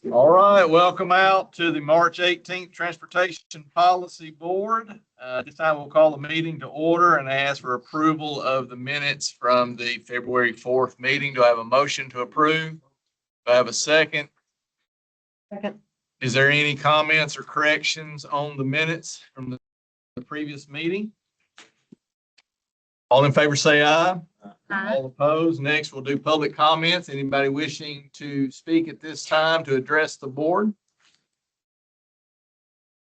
All right, welcome out to the March 18th Transportation Policy Board. This time we'll call the meeting to order and ask for approval of the minutes from the February 4th meeting. Do I have a motion to approve? Do I have a second? Second. Is there any comments or corrections on the minutes from the previous meeting? All in favor say aye. Aye. All opposed. Next, we'll do public comments. Anybody wishing to speak at this time to address the board?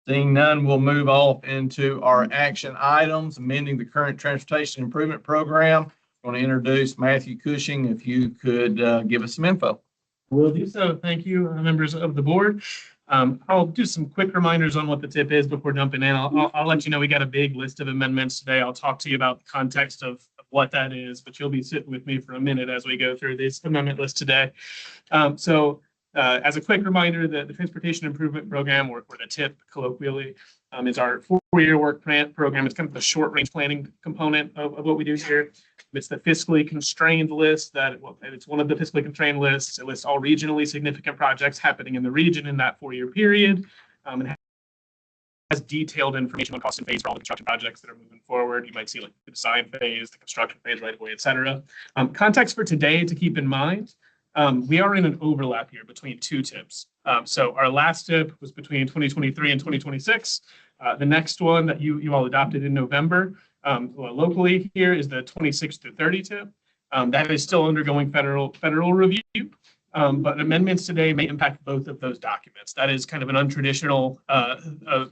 Seeing none, we'll move off into our action items, amending the current transportation improvement program. I want to introduce Matthew Cushing. If you could give us some info. Will do so. Thank you, members of the board. I'll do some quick reminders on what the tip is before jumping in. I'll let you know we got a big list of amendments today. I'll talk to you about the context of what that is, but you'll be sitting with me for a minute as we go through this amendment list today. As a quick reminder, the Transportation Improvement Program, or the TIP colloquially, is our four-year work program. It's kind of the short-range planning component of what we do here. It's the fiscally constrained list it's one of the fiscally constrained lists. It lists all regionally significant projects happening in the region in that four-year period. It has detailed information on cost and phase for all the construction projects that are moving forward. You might see like the design phase, the construction phase right away, et cetera. Context for today to keep in mind, we are in an overlap here between two TIPs. So our last TIP was between 2023 and 2026. The next one that you all adopted in November locally here is the 26 to 30 TIP. That is still undergoing federal review, but amendments today may impact both of those documents. That is kind of an untraditional,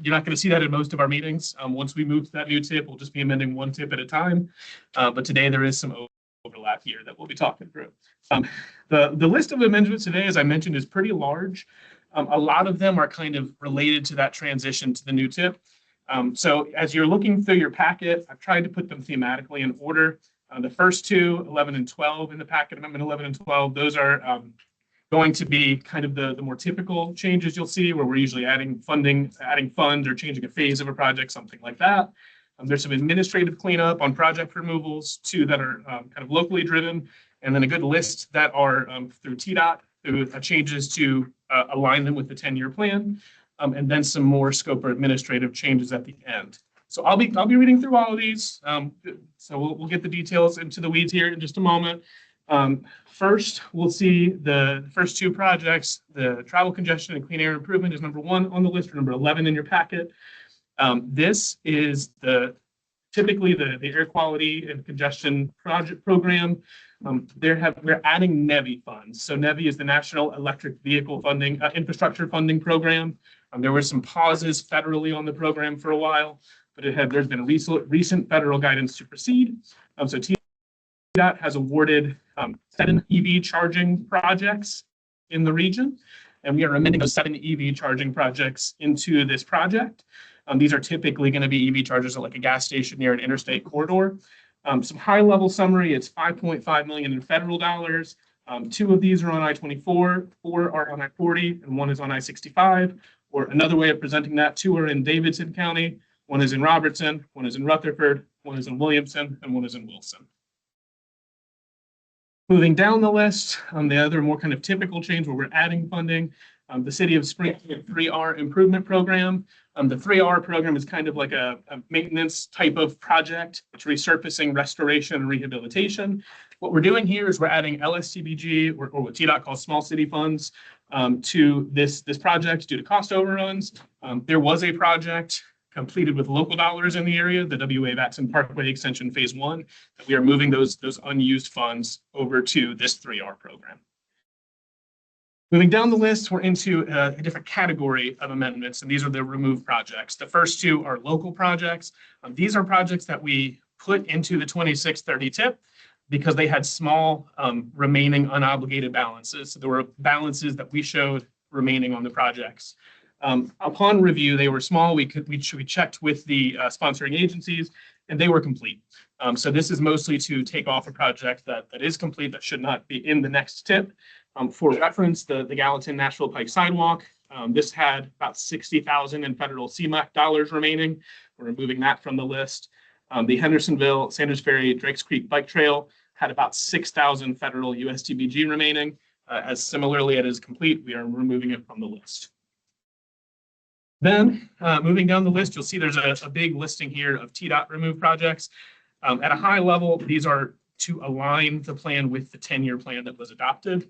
you're not going to see that in most of our meetings. Once we move to that new TIP, we'll just be amending one TIP at a time. But today there is some overlap here that we'll be talking through. The list of amendments today, as I mentioned, is pretty large. A lot of them are kind of related to that transition to the new TIP. So as you're looking through your packet, I've tried to put them thematically in order. The first two, 11 and 12 in the packet, Amendment 11 and 12, those are going to be kind of the more typical changes you'll see, where we're usually adding funding, adding funds, or changing a phase of a project, something like that. There's some administrative cleanup on project removals, two that are kind of locally driven, and then a good list that are through TDOT, through changes to align them with the 10-year plan, and then some more scope or administrative changes at the end. So I'll be reading through all of these. So we'll get the details into the weeds here in just a moment. First, we'll see the first two projects. The travel congestion and clean air improvement is number 1 on the list, or number 11 in your packet. This is typically the air quality and congestion project program. We're adding NEVI funds. So NEVI is the National Electric Vehicle Funding Infrastructure Funding Program. There were some pauses federally on the program for a while, but there's been recent federal guidance to proceed. So TDOT has awarded 7 EV charging projects in the region, and we are amending those 7 EV charging projects into this project. These are typically going to be EV chargers at like a gas station near an interstate corridor. Some high-level summary: it's $5.5 million in federal dollars. 2 of these are on I-24, 4 are on I-40, and 1 is on I-65. Or another way of presenting that, 2 are in Davidson County, 1 is in Robertson, 1 is in Rutherford, 1 is in Williamson, and 1 is in Wilson. Moving down the list, the other more kind of typical change where we're adding funding, the City of Springfield 3R Improvement Program. The 3R program is kind of like a maintenance type of project. It's resurfacing, restoration, and rehabilitation. What we're doing here is we're adding LSTBG, or what TDOT calls small city funds, to this project due to cost overruns. There was a project completed with local dollars in the area, the WA-Vatson Parkway Extension Phase 1, that we are moving those unused funds over to this 3R program. Moving down the list, we're into a different category of amendments, and these are the removed projects. The first 2 are local projects. These are projects that we put into the 2630 TIP because they had small remaining unobligated balances. So there were balances that we showed remaining on the projects. Upon review, they were small. We checked with the sponsoring agencies, and they were complete. So this is mostly to take off a project that is complete, that should not be in the next TIP. For reference, the Gallatin-Nashville Pike Sidewalk, this had about $60,000 in federal CMAQ dollars remaining. We're removing that from the list. The Hendersonville, Sanders Ferry, Drakes Creek Bike Trail had about $6,000 federal USTBG remaining. As similarly it is complete, we are removing it from the list. Then moving down the list, you'll see there's a big listing here of TDOT remove projects. At a high level, these are to align the plan with the 10-year plan that was adopted.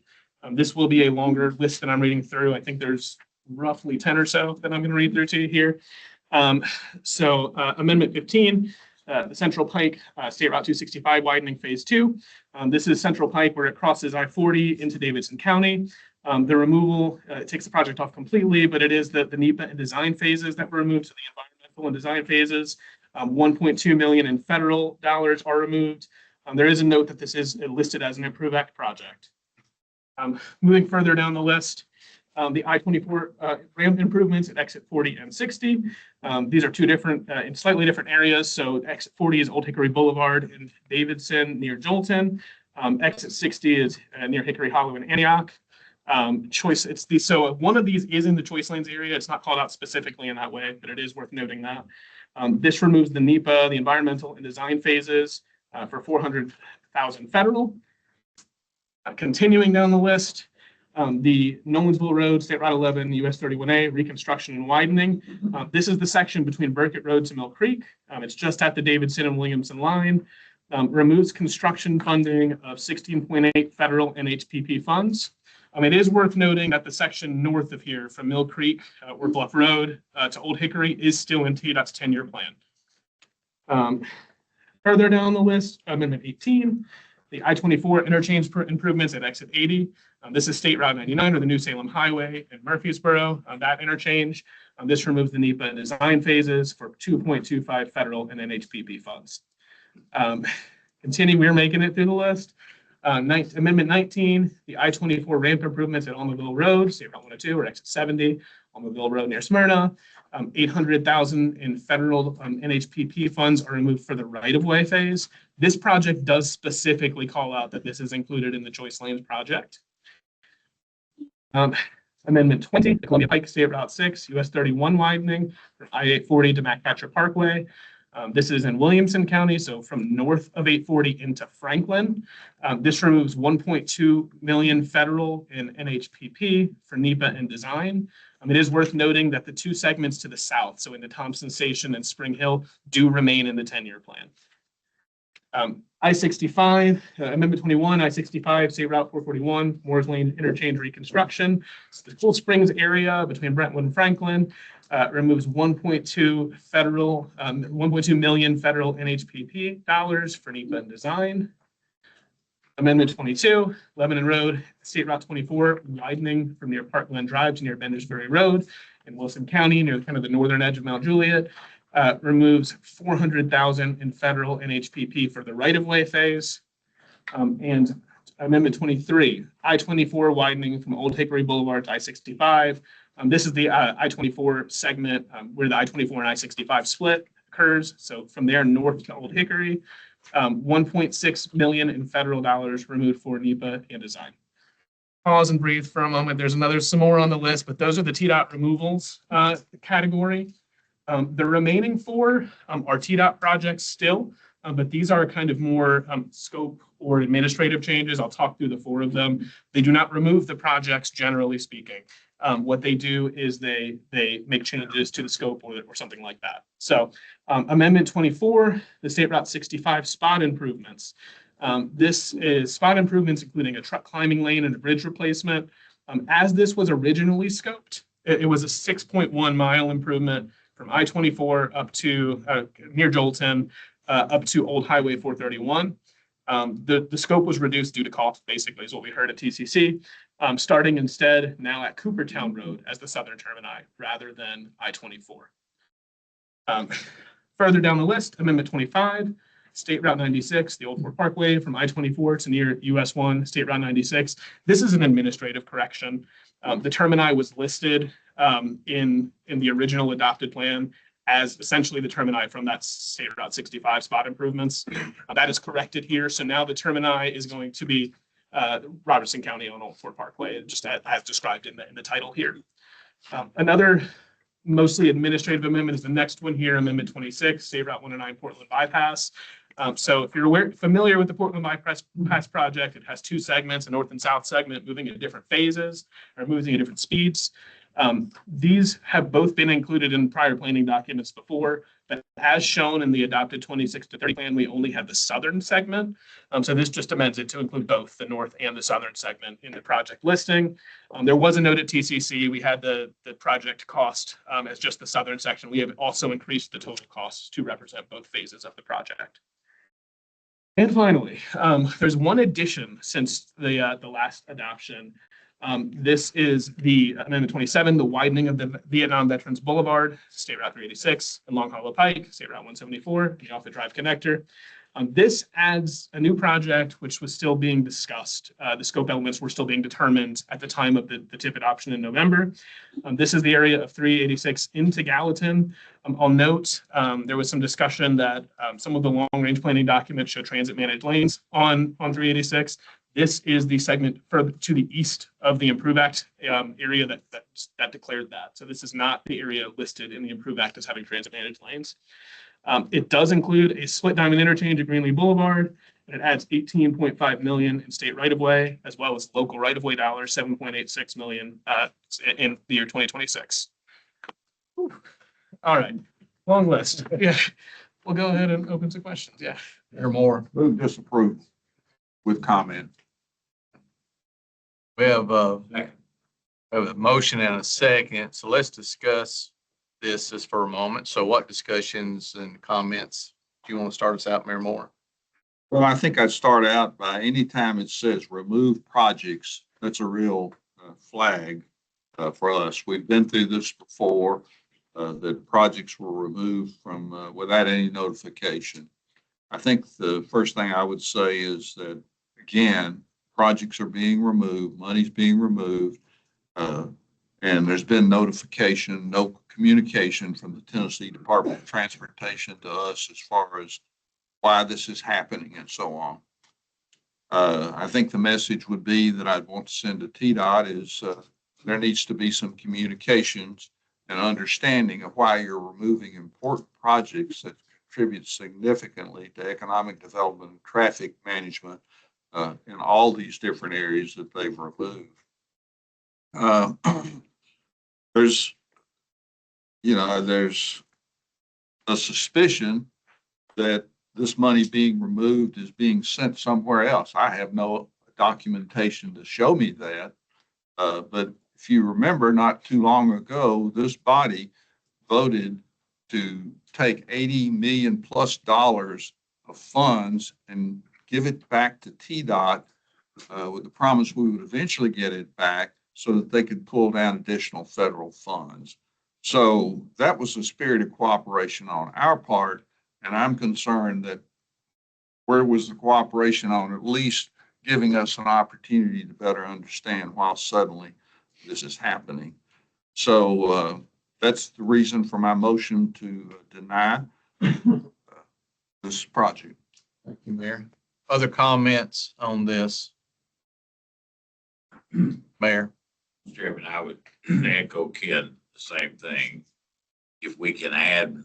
This will be a longer list than I'm reading through. I think there's roughly 10 or so that I'm going to read through to you here. Amendment 15, the Central Pike State Route 265 widening phase 2. This is Central Pike where it crosses I-40 into Davidson County. The removal, it takes the project off completely, but it is the NEPA and design phases that were removed. So the environmental and design phases, 1.2 million in federal dollars are removed. There is a note that this is listed as an Improve Act project. Moving further down the list, the I-24 ramp improvements at exit 40 and 60. These are two different, in slightly different areas. So exit 40 is Old Hickory Boulevard in Davidson near Jolton. Exit 60 is near Hickory Hollow in Antioch. So one of these is in the choice lanes area. It's not called out specifically in that way, but it is worth noting that. This removes the NEPA, the environmental and design phases for $400,000 federal. Continuing down the list, the Nolensville Road, State Route 11, US 31A, reconstruction and widening. This is the section between Burkett Road to Mill Creek. It's just at the Davidson and Williamson line. Removes construction funding of 16.8 federal and HPP funds. It is worth noting that the section north of here from Mill Creek or Bluff Road to Old Hickory is still in TDOT's 10-year plan. Further down the list, Amendment 18, the I-24 interchange improvements at exit 80. This is State Route 99 or the New Salem Highway in Murfreesboro. That interchange, this removes the NEPA and design phases for 2.25 federal and NHPP funds. Continue, we're making it through the list. Amendment 19, the I-24 ramp improvements at Almaville Road, State Route 102 or exit 70, Almaville Road near Smyrna. 800,000 in federal NHPP funds are removed for the right-of-way phase. This project does specifically call out that this is included in the Choice Lanes project. Amendment 20, the Columbia Pike State Route 6, US 31 widening from I-840 to MacPatcher Parkway. This is in Williamson County, so from north of 840 into Franklin. This removes 1.2 million federal in NHPP for NEPA and design. It is worth noting that the two segments to the south, so into Thompson Station and Spring Hill, do remain in the 10-year plan. I-65, Amendment 21, I-65, State Route 441, Moores Lane interchange reconstruction. So the Cool Springs area between Brentwood and Franklin removes 1.2 million federal NHPP dollars for NEPA and design. Amendment 22, Lebanon Road, State Route 24, widening from near Parkland Drive to near Benders Ferry Road in Wilson County, near kind of the northern edge of Mount Juliet, removes 400,000 in federal NHPP for the right-of-way phase. And Amendment 23, I-24 widening from Old Hickory Boulevard to I-65. This is the I-24 segment where the I-24 and I-65 split occurs. So from there north to Old Hickory, 1.6 million in federal dollars removed for NEPA and design. Pause and breathe for a moment. There's some more on the list, but those are the TDOT removals category. The remaining four are TDOT projects still, but these are kind of more scope or administrative changes. I'll talk through the four of them. They do not remove the projects, generally speaking. What they do is they make changes to the scope or something like that. So Amendment 24, the State Route 65 spot improvements. This is spot improvements, including a truck climbing lane and a bridge replacement. As this was originally scoped, it was a 6.1 mile improvement from I-24 up to near Jolton, up to Old Highway 431. The scope was reduced due to cost, basically, is what we heard at TCC, starting instead now at Coopertown Road as the southern termini rather than I-24. Further down the list, Amendment 25, State Route 96, the Old Fort Parkway from I-24 to near US 1, State Route 96. This is an administrative correction. The termini was listed in the original adopted plan as essentially the termini from that State Route 65 spot improvements. That is corrected here. So now the termini is going to be Robertson County on Old Fort Parkway, just as described in the title here. Another mostly administrative amendment is the next one here, Amendment 26, State Route 109 Portland Bypass. So if you're familiar with the Portland Bypass project, it has two segments, a north and south segment moving at different phases or moving at different speeds. These have both been included in prior planning documents before, but as shown in the adopted 26 to 30 plan, we only have the southern segment. So this just amends it to include both the north and the southern segment in the project listing. There was a note at TCC. We had the project cost as just the southern section. We have also increased the total costs to represent both phases of the project. And finally, there's one addition since the last adoption. This is the Amendment 27, the widening of the Vietnam Veterans Boulevard, State Route 386, and Long Hollow Pike, State Route 174, the Offutt Drive connector. This adds a new project, which was still being discussed. The scope elements were still being determined at the time of the TIP adoption in November. This is the area of 386 into Gallatin. I'll note there was some discussion that some of the long-range planning documents show transit managed lanes on 386. This is the segment further to the east of the Improve Act area that declared that. So this is not the area listed in the Improve Act as having transit managed lanes. It does include a split diamond interchange at Greenlee Boulevard, and it adds 18.5 million in state right-of-way, as well as local right-of-way dollars, 7.86 million in the year 2026. Whew. All right, long list. Yeah, we'll go ahead and open some questions. Yeah. Mayor Moore. Move disapprove with comment. We have a motion and a second, so let's discuss this just for a moment. So what discussions and comments do you want to start us out, Mayor Moore? Well, I think I'd start out by anytime it says remove projects, that's a real flag for us. We've been through this before, that projects were removed from without any notification. I think the first thing I would say is that, again, projects are being removed, money's being removed, and there's been notification, no communication from the Tennessee Department of Transportation to us as far as why this is happening and so on. I think the message would be that I'd want to send to TDOT is there needs to be some communications and understanding of why you're removing important projects that contribute significantly to economic development and traffic management in all these different areas that they've removed. There's a suspicion that this money being removed is being sent somewhere else. I have no documentation to show me that. But if you remember, not too long ago, this body voted to take $80 million+ of funds and give it back to TDOT with the promise we would eventually get it back so that they could pull down additional federal funds. So that was a spirit of cooperation on our part, and I'm concerned that where was the cooperation on at least giving us an opportunity to better understand why suddenly this is happening. So that's the reason for my motion to deny this project. Thank you, Mayor. Other comments on this? Mayor? Mr. Chairman, I would echo Ken, the same thing. If we can add,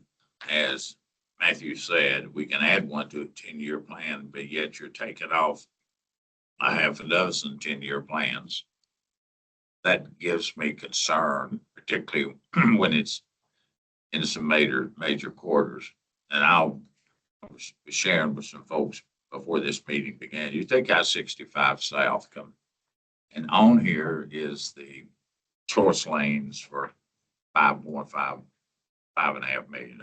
as Matthew said, we can add one to a 10-year plan, but yet you're taking off a half a dozen 10-year plans. That gives me concern, particularly when it's in some major quarters. And I was sharing with some folks before this meeting began. You take I-65 south, come, and on here is the choice lanes for $5.5 million.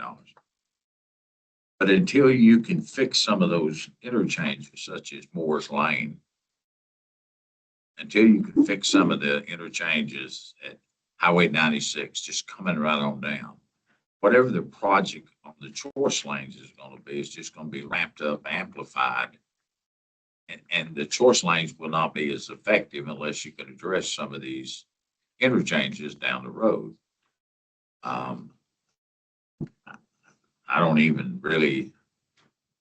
But until you can fix some of those interchanges, such as Moore's Lane, until you can fix some of the interchanges at Highway 96, just coming right on down, whatever the project on the choice lanes is going to be, it's just going to be ramped up, amplified. And the choice lanes will not be as effective unless you can address some of these interchanges down the road. I don't even really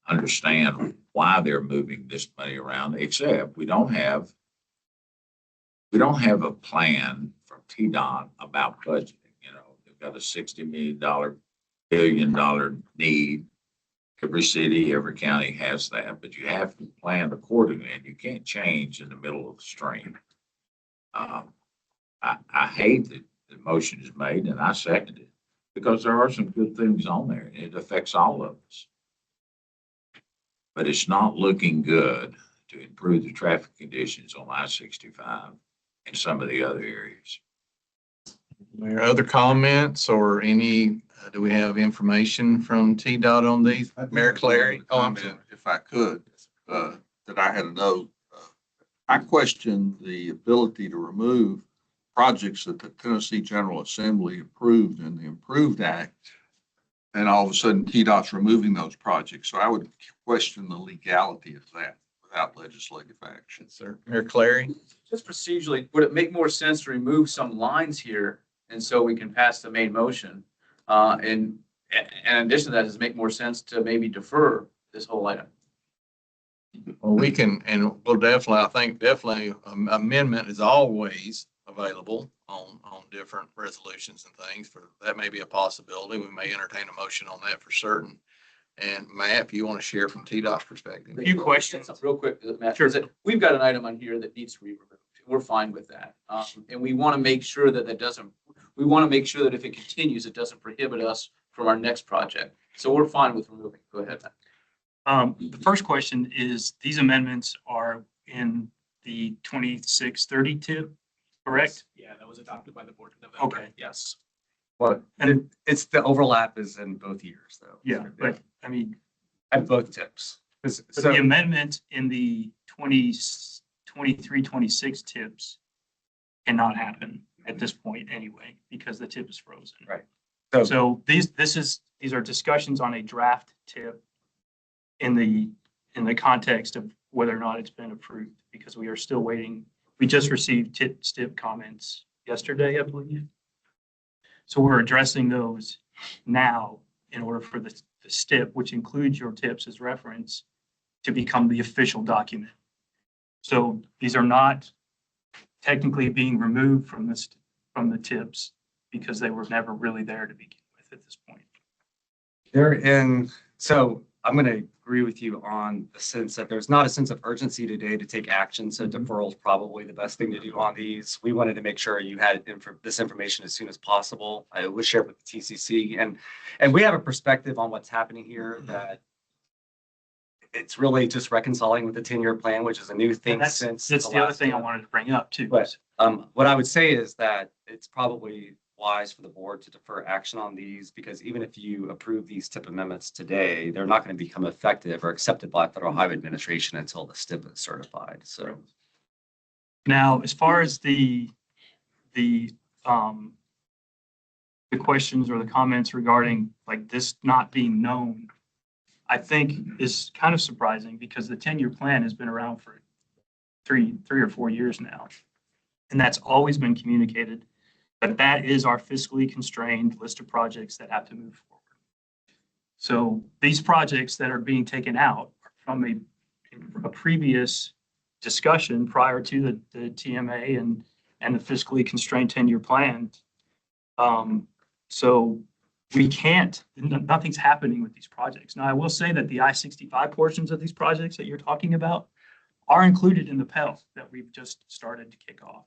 understand why they're moving this money around, except we don't have a plan from TDOT about budgeting. You know, they've got a $60 billion need. Every city, every county has that, but you have to plan accordingly, and you can't change in the middle of the stream. I hate that the motion is made, and I second it, because there are some good things on there, and it affects all of us. But it's not looking good to improve the traffic conditions on I-65 and some of the other areas. Mayor, other comments or any, do we have information from TDOT on these? Mayor Clary? Oh, I'm sorry. Comment, if I could, that I had a note. I question the ability to remove projects that the Tennessee General Assembly approved in the Improved Act. And all of a sudden TDOT's removing those projects. So I would question the legality of that without legislative action. Sir, Mayor Clary? Just procedurally, would it make more sense to remove some lines here and so we can pass the main motion? And in addition to that, does it make more sense to maybe defer this whole item? Well, we can, and we'll definitely, I think definitely amendment is always available on different resolutions and things. For that may be a possibility. We may entertain a motion on that for certain. And Matt, if you want to share from TDOT's perspective. A few questions. Real quick, Matt. Sure. Is that we've got an item on here that needs to be removed. We're fine with that. And we want to make sure that we want to make sure that if it continues, it doesn't prohibit us from our next project. So we're fine with removing. Go ahead, Matt. The first question is, these amendments are in the 2630 tip, correct? Yeah, that was adopted by the board in November. Okay. Yes. Well, and it's the overlap is in both years though. Yeah, but I mean, At both tips. but the amendment in the 2326 tips cannot happen at this point anyway, because the tip is frozen. Right. So these are discussions on a draft tip in the context of whether or not it's been approved, because we are still waiting. We just received STIP comments yesterday, I believe. So we're addressing those now in order for the STIP, which includes your tips as reference, to become the official document. So these are not technically being removed from the tips because they were never really there to begin with at this point. So I'm going to agree with you on the sense that there's not a sense of urgency today to take action. So deferral is probably the best thing to do on these. We wanted to make sure you had this information as soon as possible. I will share it with the TCC, and we have a perspective on what's happening here that it's really just reconciling with the 10-year plan, which is a new thing since. That's the other thing I wanted to bring up too. But what I would say is that it's probably wise for the board to defer action on these, because even if you approve these TIP amendments today, they're not going to become effective or accepted by Federal Highway Administration until the STIP is certified. So Now, as far as the questions or the comments regarding like this not being known, I think is kind of surprising, because the 10-year plan has been around for three or 4 years now. And that's always been communicated, but that is our fiscally constrained list of projects that have to move forward. So these projects that are being taken out are from a previous discussion prior to the TMA and the fiscally constrained 10-year plan. So we can't, nothing's happening with these projects. Now, I will say that the I-65 portions of these projects that you're talking about are included in the PEL that we've just started to kick off.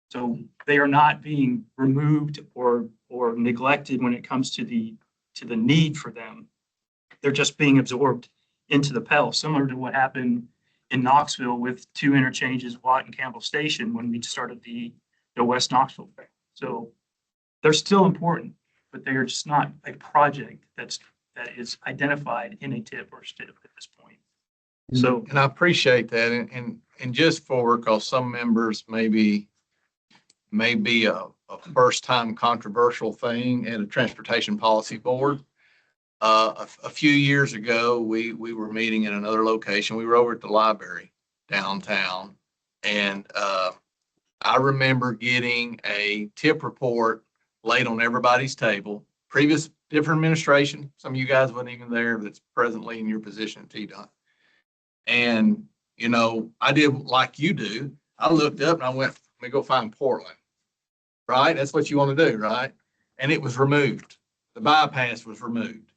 So they are not being removed or neglected when it comes to the need for them. They're just being absorbed into the PEL, similar to what happened in Knoxville with 2 interchanges, Watt and Campbell Station, when we started the West Knoxville. So they're still important, but they are just not a project that is identified in a TIP or STIP at this point. So, And I appreciate that. And just for, because some members may be a first time controversial thing at a transportation policy board. A few years ago, we were meeting in another location. We were over at the library downtown. And I remember getting a TIP report laid on everybody's table. Previous different administration, some of you guys wasn't even there, that's presently in your position at TDOT. And, you know, I did like you do. I looked up and I went, let me go find Portland. Right? That's what you want to do, right? And it was removed. The bypass was removed.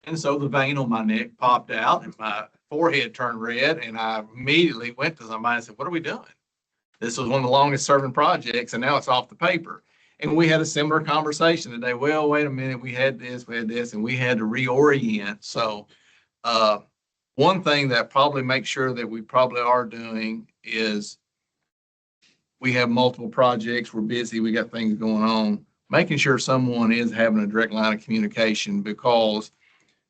And so the vein on my neck popped out and my forehead turned red, and I immediately went to somebody and said, what are we doing? This was one of the longest serving projects, and now it's off the paper. And we had a similar conversation today. Well, wait a minute, we had this, and we had to reorient. So one thing that probably makes sure that we probably are doing is we have multiple projects, we're busy, we got things going on, making sure someone is having a direct line of communication, because,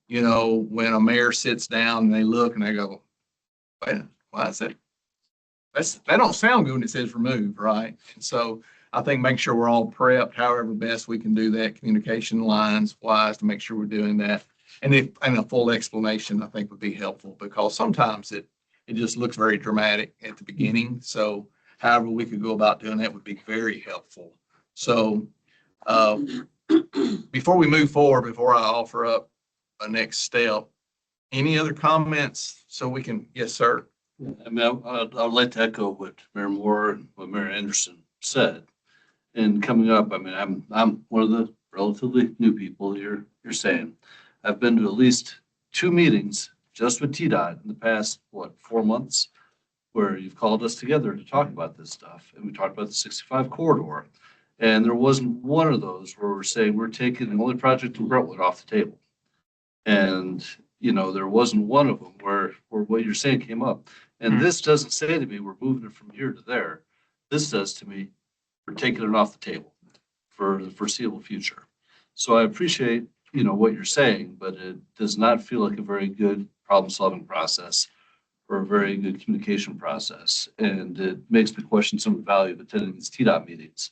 you know, when a mayor sits down and they look and they go, wait, why is that? That don't sound good when it says remove, right? And so I think make sure we're all prepped, however best we can do that, communication lines wise, to make sure we're doing that. And a full explanation, I think, would be helpful, because sometimes it just looks very dramatic at the beginning. So however we could go about doing that would be very helpful. So before we move forward, before I offer up a next step, any other comments so we can, yes, sir. I mean, I'd like to echo what Mayor Moore and what Mayor Anderson said. And coming up, I mean, I'm one of the relatively new people you're saying. I've been to at least 2 meetings just with TDOT in the past, 4 months, where you've called us together to talk about this stuff. And we talked about the 65 corridor. And there wasn't one of those where we're saying we're taking the only project in Brentwood off the table. And, you know, there wasn't one of them where what you're saying came up. And this doesn't say to me, we're moving it from here to there. This says to me, we're taking it off the table for the foreseeable future. So I appreciate, you know, what you're saying, but it does not feel like a very good problem-solving process or a very good communication process. And it makes me question some of the value of attending these TDOT meetings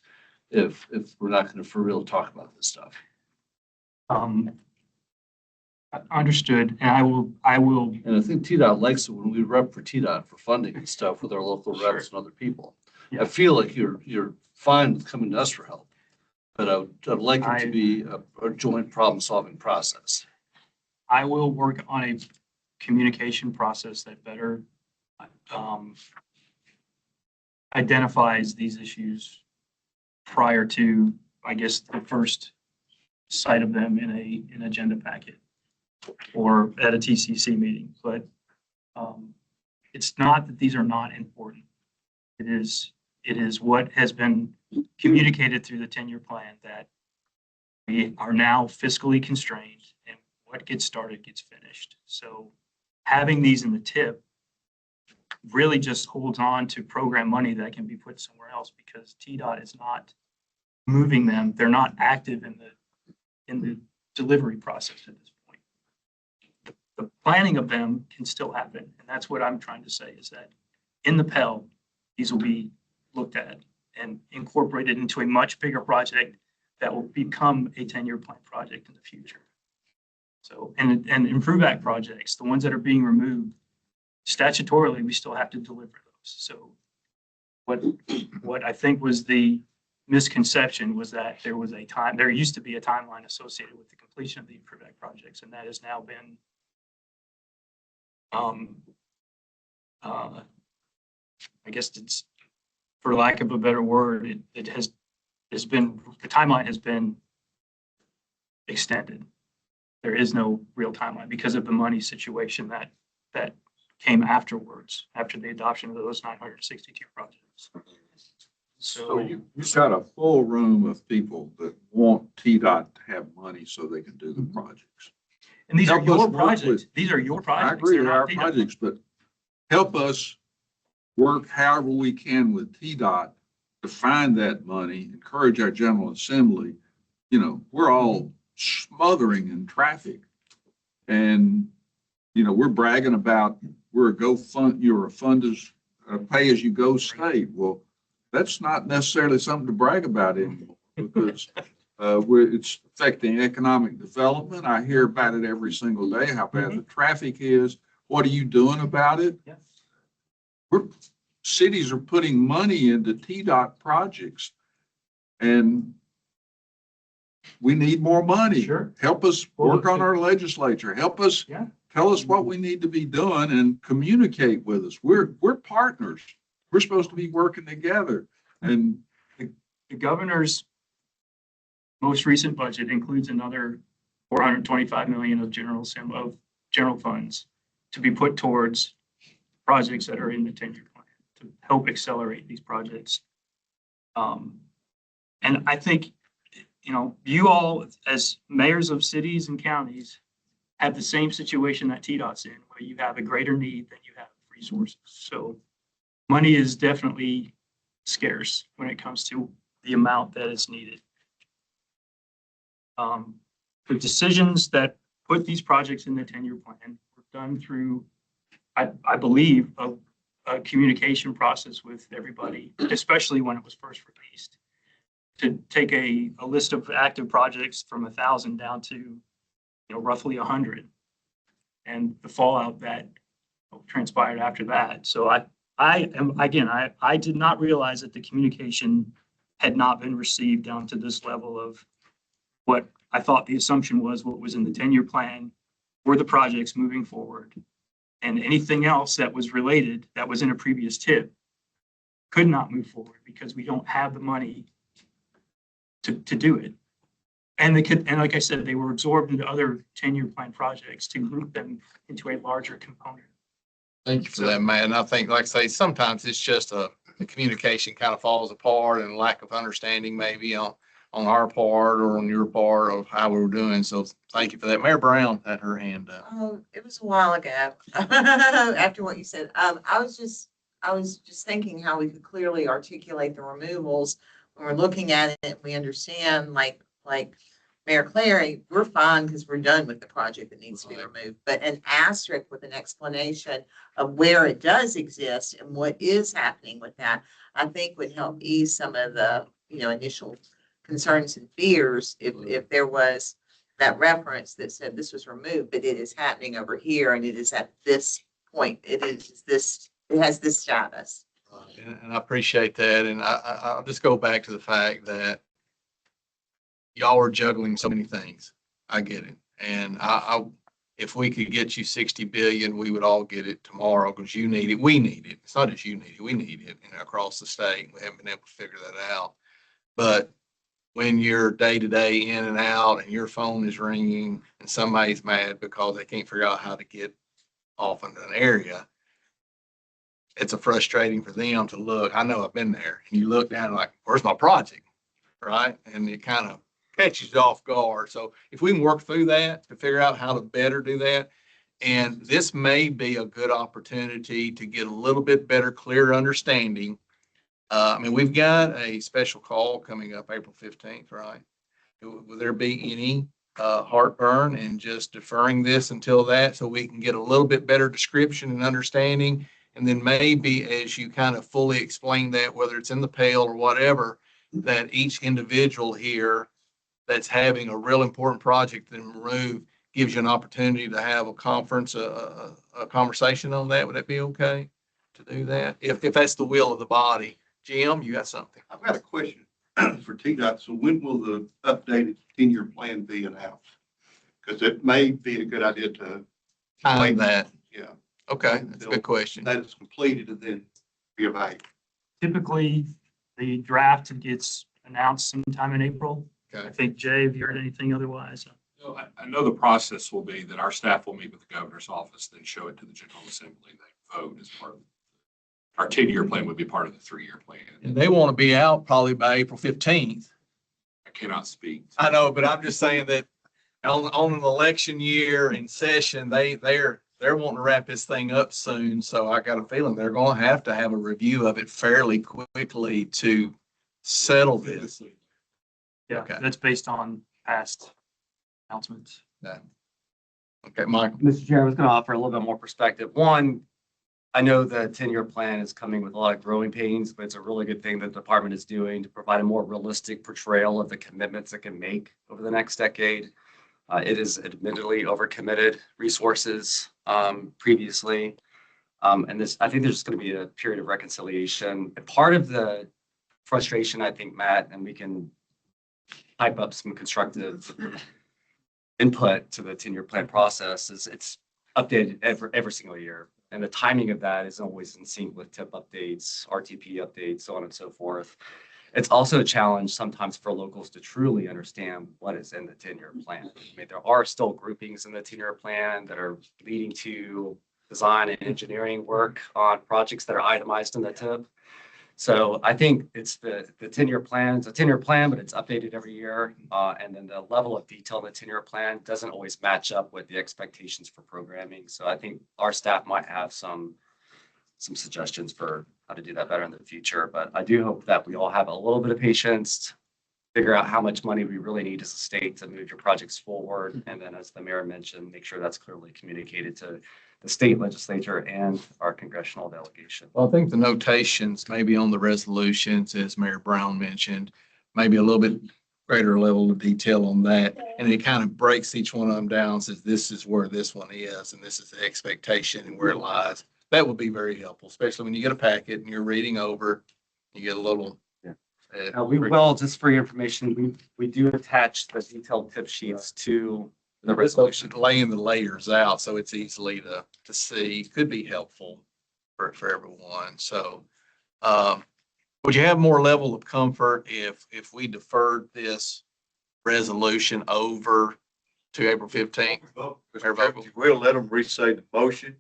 if we're not going to for real talk about this stuff. Understood, and I will. And I think TDOT likes it when we rep for TDOT for funding and stuff with our local Sure. reps and other people. Yeah. I feel like you're fine with coming to us for help, but I'd like it to be a joint problem-solving process. I will work on a communication process that better identifies these issues prior to, I guess, the first sight of them in an agenda packet or at a TCC meeting. But it's not that these are not important. It is what has been communicated through the 10-year plan, that we are now fiscally constrained, and what gets started gets finished. So having these in the tip really just holds on to program money that can be put somewhere else, because TDOT is not moving them. They're not active in the delivery process at this point. The planning of them can still happen. And that's what I'm trying to say, is that in the Pell, these will be looked at and incorporated into a much bigger project that will become a 10-year plan project in the future. So, and Improve Act projects, the ones that are being removed, statutorily, we still have to deliver those. So what I think was the misconception was that there used to be a timeline associated with the completion of the Improve Act projects, and that has now been I guess it's, for lack of a better word, the timeline has been extended. There is no real timeline because of the money situation that came afterwards, after the adoption of those 962 projects. So you've got a full room of people that want TDOT to have money so they can do the projects. And these are Help us your work projects. with- These are your projects. I agree, They're they're not our TDOT. projects, but help us work however we can with TDOT to find that money, encourage our General Assembly. You know, we're all smothering in traffic. And, you know, we're bragging about you're a pay-as-you-go state. Well, that's not necessarily something to brag about anymore, because it's affecting economic development. I hear about it every single day, how bad the traffic is. What are you doing about it? Yeah. Cities are putting money into TDOT projects, and we need more money. Sure. Help us work on our legislature. Help us Yeah. tell us what we need to be doing and communicate with us. We're partners. We're supposed to be working together. And The governor's most recent budget includes another 425 million of general funds to be put towards projects that are in the 10-year plan to help accelerate these projects. And I think, you all as mayors of cities and counties have the same situation that TDOT's in, where you have a greater need than you have resources. So money is definitely scarce when it comes to the amount that is needed. The decisions that put these projects in the 10-year plan were done through, I believe, a communication process with everybody, especially when it was first released, to take a list of active projects from 1,000 down to roughly 100, and the fallout that transpired after that. So I did not realize that the communication had not been received down to this level of what I thought the assumption was, what was in the 10-year plan were the projects moving forward, and anything else that was related that was in a previous tip could not move forward because we don't have the money to do it. And like I said, they were absorbed into other 10-year plan projects to group them into a larger component. Thank you for that, Matt. And I think, like I say, sometimes it's just the communication kind of falls apart and lack of understanding maybe on our part or on your part of how we were doing. So thank you for that. Mayor Brown had her hand up. Oh, it was a while ago, after what you said. I was just thinking how we could clearly articulate the removals when we're looking at it. We understand, like Mayor Clary, we're fine because we're done with the project that needs to be removed. But an asterisk with an explanation of where it does exist and what is happening with that, I think would help ease some of the, initial concerns and fears if there was that reference that said this was removed, but it is happening over here and it is at this point. It has this status. And I appreciate that. And I'll just go back to the fact that y'all are juggling so many things. I get it. And if we could get you 60 billion, we would all get it tomorrow because you need it. We need it. It's not just you need it. We need it across the state. We haven't been able to figure that out. But when you're day to day in and out and your phone is ringing and somebody's mad because they can't figure out how to get off into an area, it's a frustrating for them to look. I know I've been there, and you look down like, where's my project? Right? And it kind of catches you off guard. So if we can work through that to figure out how to better do that, and this may be a good opportunity to get a little bit better, clearer understanding. We've got a special call coming up April 15th, right? Will there be any heartburn in just deferring this until that so we can get a little bit better description and understanding? And then maybe as you kind of fully explain that, whether it's in the PAL or whatever, that each individual here that's having a real important project to remove gives you an opportunity to have a conference, a conversation on that. Would that be okay to do that? If that's the will of the body. Jim, you got something? I've got a question for TDOT. So when will the updated 10-year plan be announced? Because it may be a good idea to Time that. Yeah. Okay, that's a good question. That is completed and then reevaluate. Typically, the draft gets announced sometime in April. Okay. I think, Jay, have you heard anything otherwise? No, I know the process will be that our staff will meet with the governor's office, then show it to the General Assembly. They vote as part of our 10-year plan would be part of the 3-year plan. And they want to be out probably by April 15th. I cannot speak. I know, but I'm just saying that on an election year in session, they're wanting to wrap this thing up soon. So I got a feeling they're going to have a review of it fairly quickly to settle this. Yeah, Okay. that's based on past announcements. Okay, Michael. Mr. Chair, I was going to offer a little bit more perspective. One, I know the 10-year plan is coming with a lot of growing pains, but it's a really good thing that the department is doing to provide a more realistic portrayal of the commitments it can make over the next decade. It is admittedly overcommitted resources previously. And I think there's just going to be a period of reconciliation. And part of the frustration, I think, Matt, and we can type up some constructive input to the 10-year plan process, is it's updated every single year. And the timing of that is always in sync with TIP updates, RTP updates, so on and so forth. It's also a challenge sometimes for locals to truly understand what is in the 10-year plan. I mean, there are still groupings in the 10-year plan that are leading to design and engineering work on projects that are itemized in the TIP. So I think it's the 10-year plan. It's a 10-year plan, but it's updated every year. And then the level of detail in the 10-year plan doesn't always match up with the expectations for programming. So I think our staff might have some suggestions for how to do that better in the future. But I do hope that we all have a little bit of patience, figure out how much money we really need as a state to move your projects forward. And then, as the mayor mentioned, make sure that's clearly communicated to the state legislature and our congressional delegation. Well, I think the notations maybe on the resolutions, as Mayor Brown mentioned, maybe a little bit greater level of detail on that. And it kind of breaks each one of them down, says this is where this one is, and this is the expectation and where it lies. That would be very helpful, especially when you get a packet and you're reading over, you get a little. We will, just for your information, we do attach the detailed tip sheets to the resolution. Laying the layers out so it's easily to see could be helpful for everyone. So would you have more level of comfort if we deferred this resolution over to April 15th? We'll let them re-say the motion,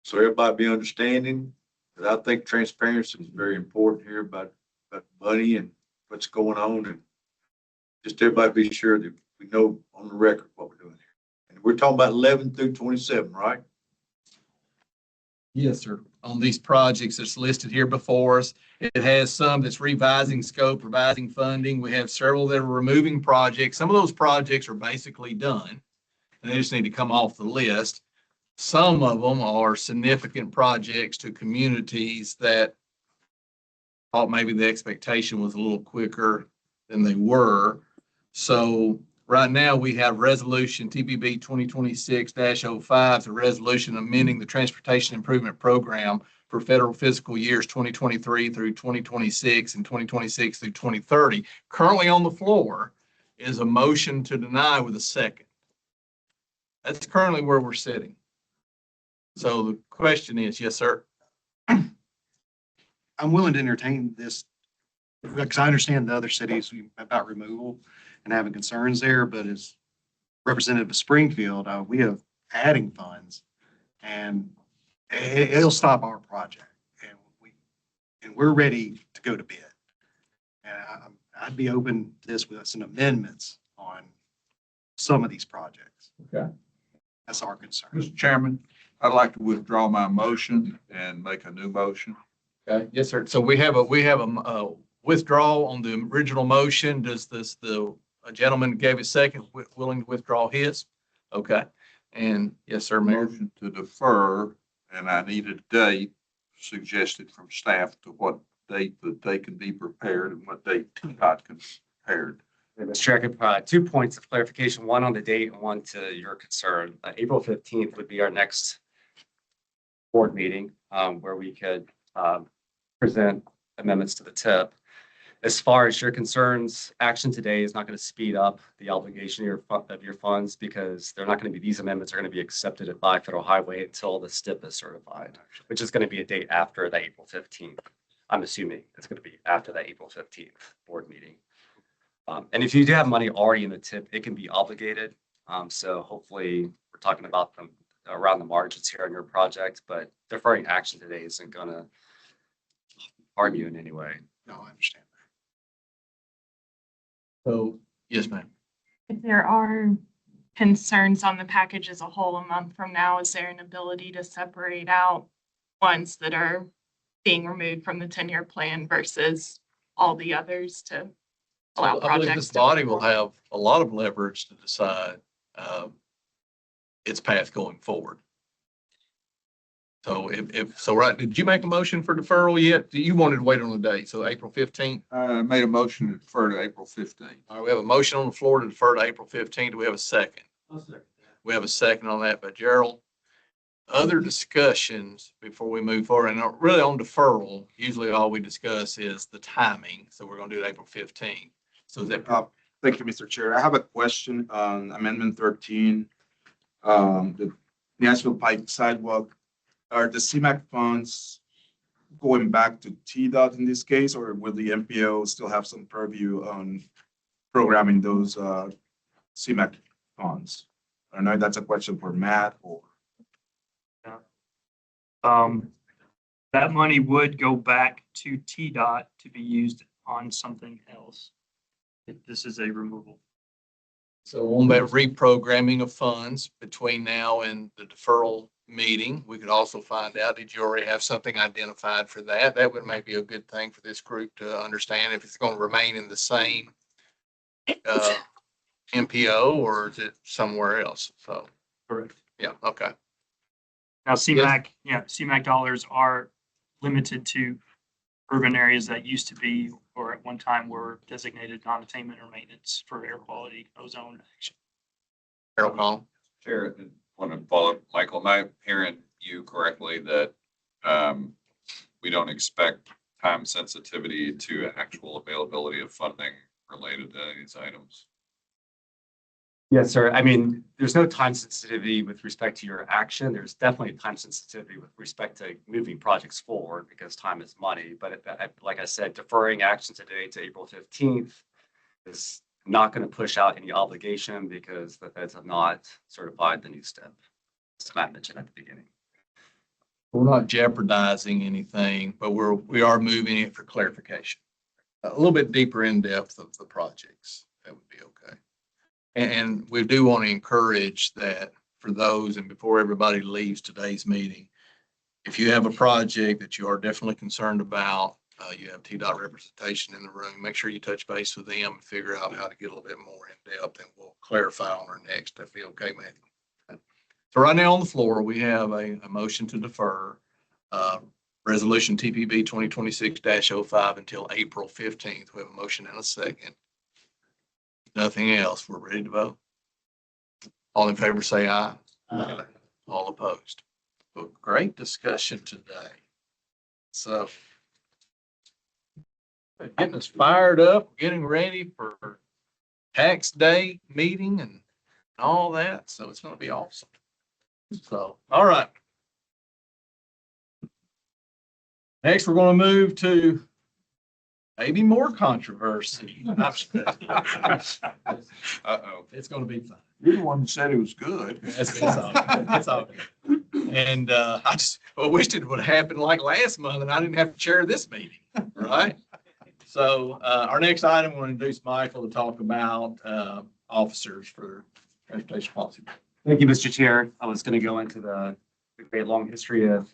so everybody be understanding. But I think transparency is very important here about money and what's going on, and just everybody be sure that we know on the record what we're doing here. And we're talking about 11 through 27, right? Yes, sir. On these projects that's listed here before us, it has some that's revising scope, revising funding. We have several that are removing projects. Some of those projects are basically done, and they just need to come off the list. Some of them are significant projects to communities that thought maybe the expectation was a little quicker than they were. So right now we have resolution TPB 2026-05, the resolution amending the Transportation Improvement Program for federal fiscal years 2023 through 2026 and 2026 through 2030. Currently on the floor is a motion to deny with a second. That's currently where we're sitting. So the question is, yes, sir. I'm willing to entertain this because I understand the other cities about removal and having concerns there, but as representative of Springfield, we have adding funds and it'll stop our project, and we're ready to go to bid. And I'd be open to this with some amendments on some of these projects. Okay. That's our concern. Mr. Chairman, I'd like to withdraw my motion and make a new motion. Okay, yes, sir. So we have a withdrawal on the original motion. Does the gentleman gave a second, willing to withdraw his? Okay. And yes, sir, Mayor. Motion to defer, and I need a date suggested from staff to what date that they can be prepared and what date TDOT can be prepared. Mr. Chair, I could provide 2 points of clarification, one on the date and one to your concern. April 15th would be our next board meeting where we could present amendments to the TIP. As far as your concerns, action today is not going to speed up the obligation of your funds because they're not going to be, these amendments are going to be accepted by Federal Highway until the STIP is certified, which is going to be a date after the April 15th. I'm assuming it's going to be after that April 15th board meeting. And if you do have money already in the TIP, it can be obligated. So hopefully we're talking about them around the margins here on your project, but deferring action today isn't going to harm you in any way. No, I understand. So, yes, ma'am. If there are concerns on the package as a whole a month from now, is there an ability to separate out ones that are being removed from the 10-year plan versus all the others to allow I believe projects this to body move will forward? have a lot of leverage to decide its path going forward. So right, did you make a motion for deferral yet? You wanted to wait on the date, so April 15th? I made a motion to defer to April 15th. All right, we have a motion on the floor to defer to April 15th. Do we have a second? I'll second that. We have a second on that by Gerald. Other discussions before we move forward, and really on deferral, usually all we discuss is the timing. So we're going to do it April 15th. So is that, Thank you, Mr. Chair. I have a question on Amendment 13. The Nashville Pike sidewalk, are the CMAQ funds going back to TDOT in this case, or will the MPO still have some purview on programming those CMAQ funds? I don't know if that's a question for Matt or. That money would go back to TDOT to be used on something else. If this is a removal. So on that reprogramming of funds between now and the deferral meeting, we could also find out, did you already have something identified for that? That would maybe be a good thing for this group to understand if it's going to remain in the same MPO or is it somewhere else? So, Correct. yeah, okay. Now CMAQ dollars are limited to urban areas that used to be, or at one time were designated non-attainment or maintenance for air quality, ozone action. Harold Collins. Chair, I want to follow up. Michael, am I hearing you correctly that we don't expect time sensitivity to actual availability of funding related to these items? Yes, sir. I mean, there's no time sensitivity with respect to your action. There's definitely time sensitivity with respect to moving projects forward because time is money. But like I said, deferring action today to April 15th is not going to push out any obligation because the feds have not certified the new step, as Matt mentioned at the beginning. We're not jeopardizing anything, but we are moving it for clarification. A little bit deeper in depth of the projects. That would be okay. And we do want to encourage that for those, and before everybody leaves today's meeting, if you have a project that you are definitely concerned about, you have TDOT representation in the room, make sure you touch base with them and figure out how to get a little bit more in depth, and we'll clarify on our next. That'd be okay, Matthew. So right now on the floor, we have a motion to defer resolution TPB 2026-05 until April 15th. We have a motion and a second. Nothing else. We're ready to vote. All in favor, say aye. Aye. All opposed. Well, great discussion today. So getting us fired up, getting ready for tax day meeting and all that. So it's going to be awesome. So, all right. Next, we're going to move to maybe more controversy. Uh-oh. It's going to be fun. You're the one that said it was good. It's all good. And I wished it would have happened like last month and I didn't have to chair this meeting, right? So our next item, we'll introduce Michael to talk about officers for Transportation Policy. Thank you, Mr. Chair. I was going to go into the great long history of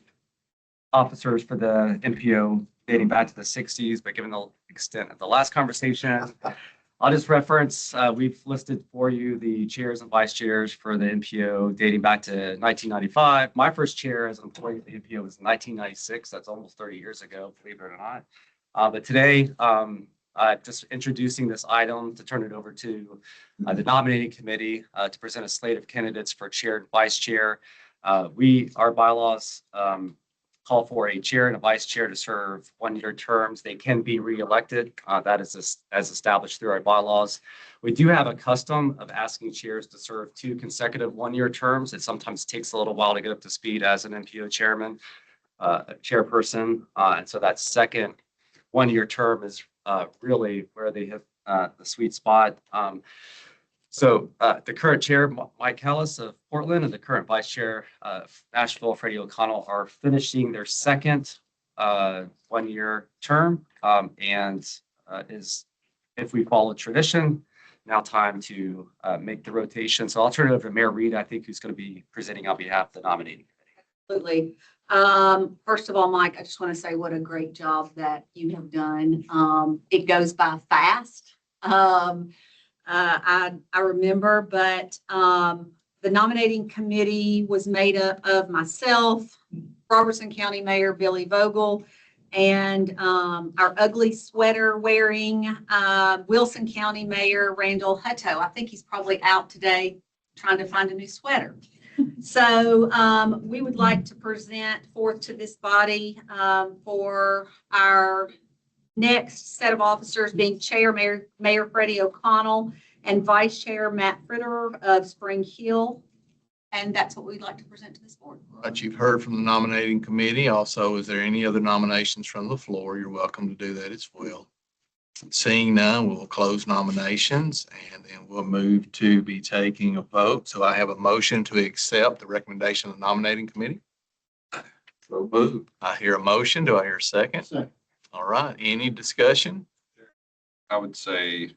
officers for the MPO dating back to the 60s, but given the extent of the last conversation, I'll just reference, we've listed for you the chairs and vice chairs for the MPO dating back to 1995. My first chair as an employee of the MPO was 1996. That's almost 30 years ago, believe it or not. But today, just introducing this item to turn it over to the nominating committee to present a slate of candidates for chair and vice chair. Our bylaws call for a chair and a vice chair to serve one-year terms. They can be reelected. That is as established through our bylaws. We do have a custom of asking chairs to serve 2 consecutive one-year terms. It sometimes takes a little while to get up to speed as an MPO chairman, chairperson. And so that second one-year term is really where they have the sweet spot. So the current chair, Mike Callis of Portland, and the current vice chair of Nashville, Freddie O'Connell, are finishing their second one-year term. And if we follow tradition, now time to make the rotation. So I'll turn it over to Mayor Reed, I think, who's going to be presenting on behalf of the nominating committee. Absolutely. First of all, Mike, I just want to say what a great job that you have done. It goes by fast. I remember, but the nominating committee was made up of myself, Robertson County Mayor Billy Vogel, and our ugly sweater wearing Wilson County Mayor Randall Hutto. I think he's probably out today trying to find a new sweater. So we would like to present forth to this body for our next set of officers being Chair Mayor Freddie O'Connell and Vice Chair Matt Fritter of Spring Hill. And that's what we'd like to present to this board. But you've heard from the nominating committee. Also, is there any other nominations from the floor? You're welcome to do that as well. Seeing none, we'll close nominations and then we'll move to be taking a vote. So I have a motion to accept the recommendation of the nominating committee. So moved. I hear a motion. Do I hear a second? Second. All right. Any discussion? I would say,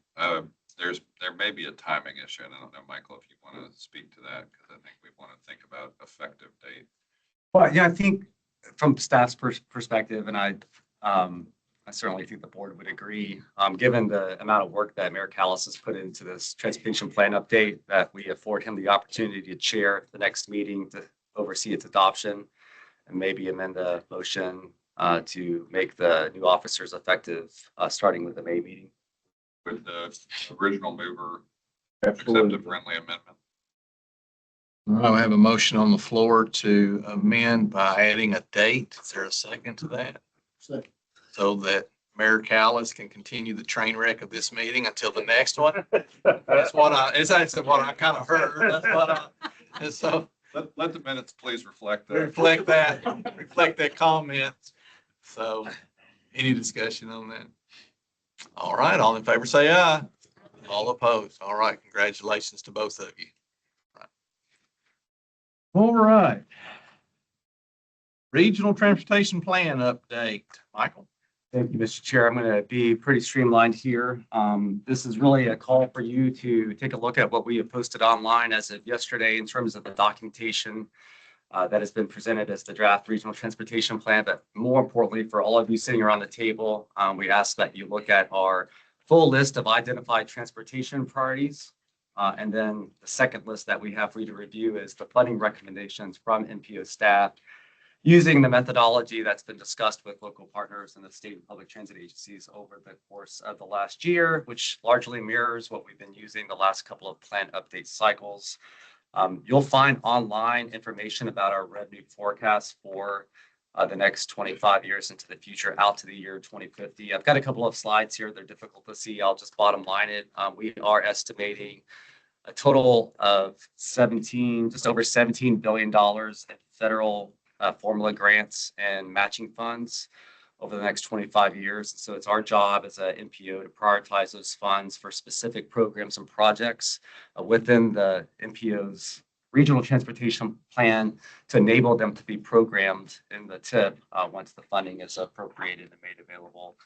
there may be a timing issue, and I don't know, Michael, if you want to speak to that, because I think we want to think about effective date. Well, yeah, I think from staff's perspective, and I certainly think the board would agree, given the amount of work that Mayor Callis has put into this transportation plan update, that we afford him the opportunity to chair the next meeting to oversee its adoption and maybe amend the motion to make the new officers effective starting with the May meeting. Would the original mover accept a friendly amendment? All right, I have a motion on the floor to amend by adding a date. Is there a second to that? Second. So that Mayor Callis can continue the train wreck of this meeting until the next one? That's what I kind of heard. That's what and so Let the minutes please reflect that. reflect that comment. So any discussion on that? All right, all in favor, say aye. All opposed. All right, congratulations to both of you. All right. Regional Transportation Plan update. Michael? Thank you, Mr. Chair. I'm going to be pretty streamlined here. This is really a call for you to take a look at what we have posted online as of yesterday in terms of the documentation that has been presented as the draft regional transportation plan. But more importantly, for all of you sitting around the table, we ask that you look at our full list of identified transportation priorities. And then the second list that we have for you to review is the funding recommendations from MPO staff using the methodology that's been discussed with local partners and the state and public transit agencies over the course of the last year, which largely mirrors what we've been using the last couple of plan update cycles. You'll find online information about our revenue forecast for the next 25 years into the future out to the year 2050. I've got a couple of slides here. They're difficult to see. I'll just bottom line it. We are estimating a total of just over $17 billion in federal formula grants and matching funds over the next 25 years. So it's our job as a MPO to prioritize those funds for specific programs and projects within the MPO's regional transportation plan to enable them to be programmed in the TIP once the funding is appropriated and made available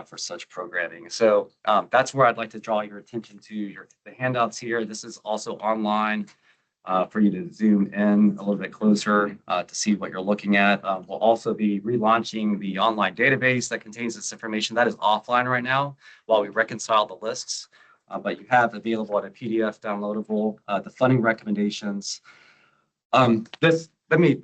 for such programming. So that's where I'd like to draw your attention to the handouts here. This is also online for you to zoom in a little bit closer to see what you're looking at. We'll also be relaunching the online database that contains this information. That is offline right now while we reconcile the lists, but you have available at a PDF downloadable the funding recommendations. Let me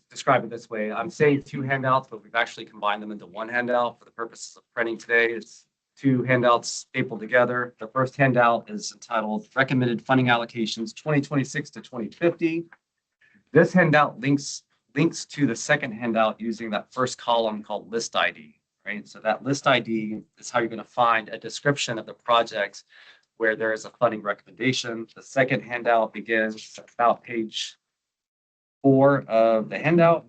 describe it this way. I'm saying two handouts, but we've actually combined them into one handout for the purposes of printing today. It's two handouts stapled together. The first handout is entitled Recommended Funding Allocations 2026 to 2050. This handout links to the second handout using that first column called List ID, right? So that List ID is how you're going to find a description of the projects where there is a funding recommendation. The second handout begins about page 4 of the handout.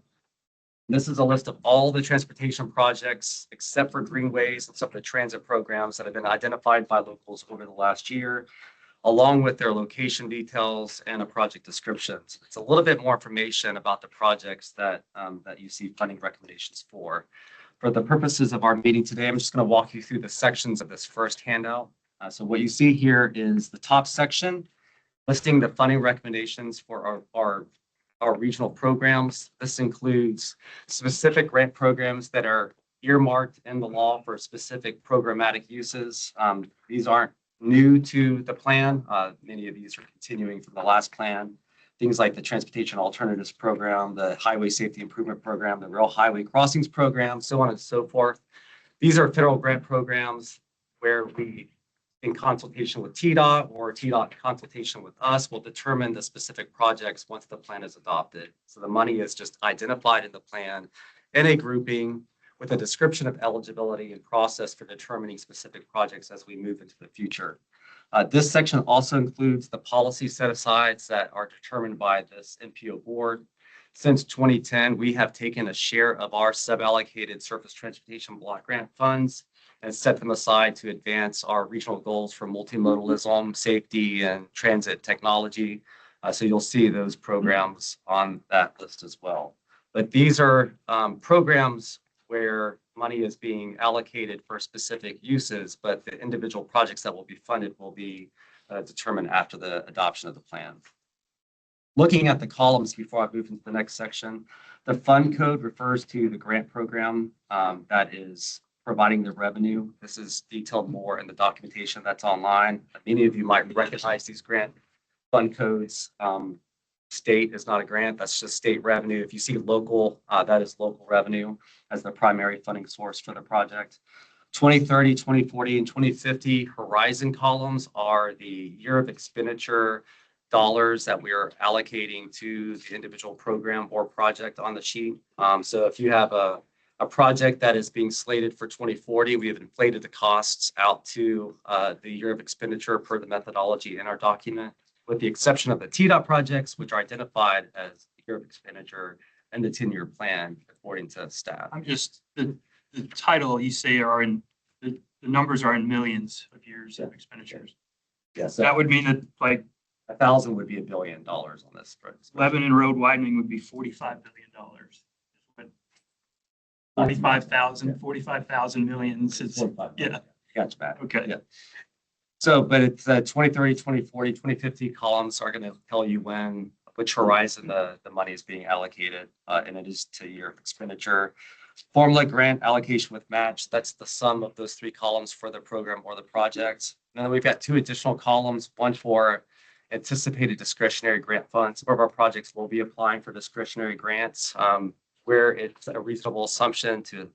This is a list of all the transportation projects except for greenways and some of the transit programs that have been identified by locals over the last year, along with their location details and a project description. It's a little bit more information about the projects that you see funding recommendations for. For the purposes of our meeting today, I'm just going to walk you through the sections of this first handout. So what you see here is the top section listing the funding recommendations for our regional programs. This includes specific grant programs that are earmarked in the law for specific programmatic uses. These aren't new to the plan. Many of these are continuing from the last plan. Things like the Transportation Alternatives Program, the Highway Safety Improvement Program, the Rail Highway Crossings Program, so on and so forth. These are federal grant programs where we, in consultation with TDOT or TDOT in consultation with us, will determine the specific projects once the plan is adopted. So the money is just identified in the plan in a grouping with a description of eligibility and process for determining specific projects as we move into the future. This section also includes the policy set-asides that are determined by this NPO board. Since 2010, we have taken a share of our sub-allocated surface transportation block grant funds and set them aside to advance our regional goals for multimodalism, safety, and transit technology. So you'll see those programs on that list as well. But these are programs where money is being allocated for specific uses, but the individual projects that will be funded will be determined after the adoption of the plan. Looking at the columns before I move into the next section, the fund code refers to the grant program that is providing the revenue. This is detailed more in the documentation that's online. Many of you might recognize these grant fund codes. State is not a grant, that's just state revenue. If you see local, that is local revenue as the primary funding source for the project. 2030, 2040, and 2050 horizon columns are the year of expenditure dollars that we are allocating to the individual program or project on the sheet. So if you have a project that is being slated for 2040, we have inflated the costs out to the year of expenditure per the methodology in our document, with the exception of the TDOT projects, which are identified as the year of expenditure and the 10-year plan according to staff. I'm just, the title you say are in, the numbers are in millions of years of expenditures. Yes, That would mean that like 1,000 would be $1 billion on this. Lebanon Road widening would be $45 billion. 45,000 millions. It's, yeah. Gotcha, Matt. Okay. Yeah. So, but it's 2030, 2040, 2050 columns are going to tell you which horizon the money is being allocated, and it is to year of expenditure. Formula grant allocation with match, that's the sum of those three columns for the program or the project. And then we've got two additional columns, one for anticipated discretionary grant funds. Some of our projects will be applying for discretionary grants where it's a reasonable assumption to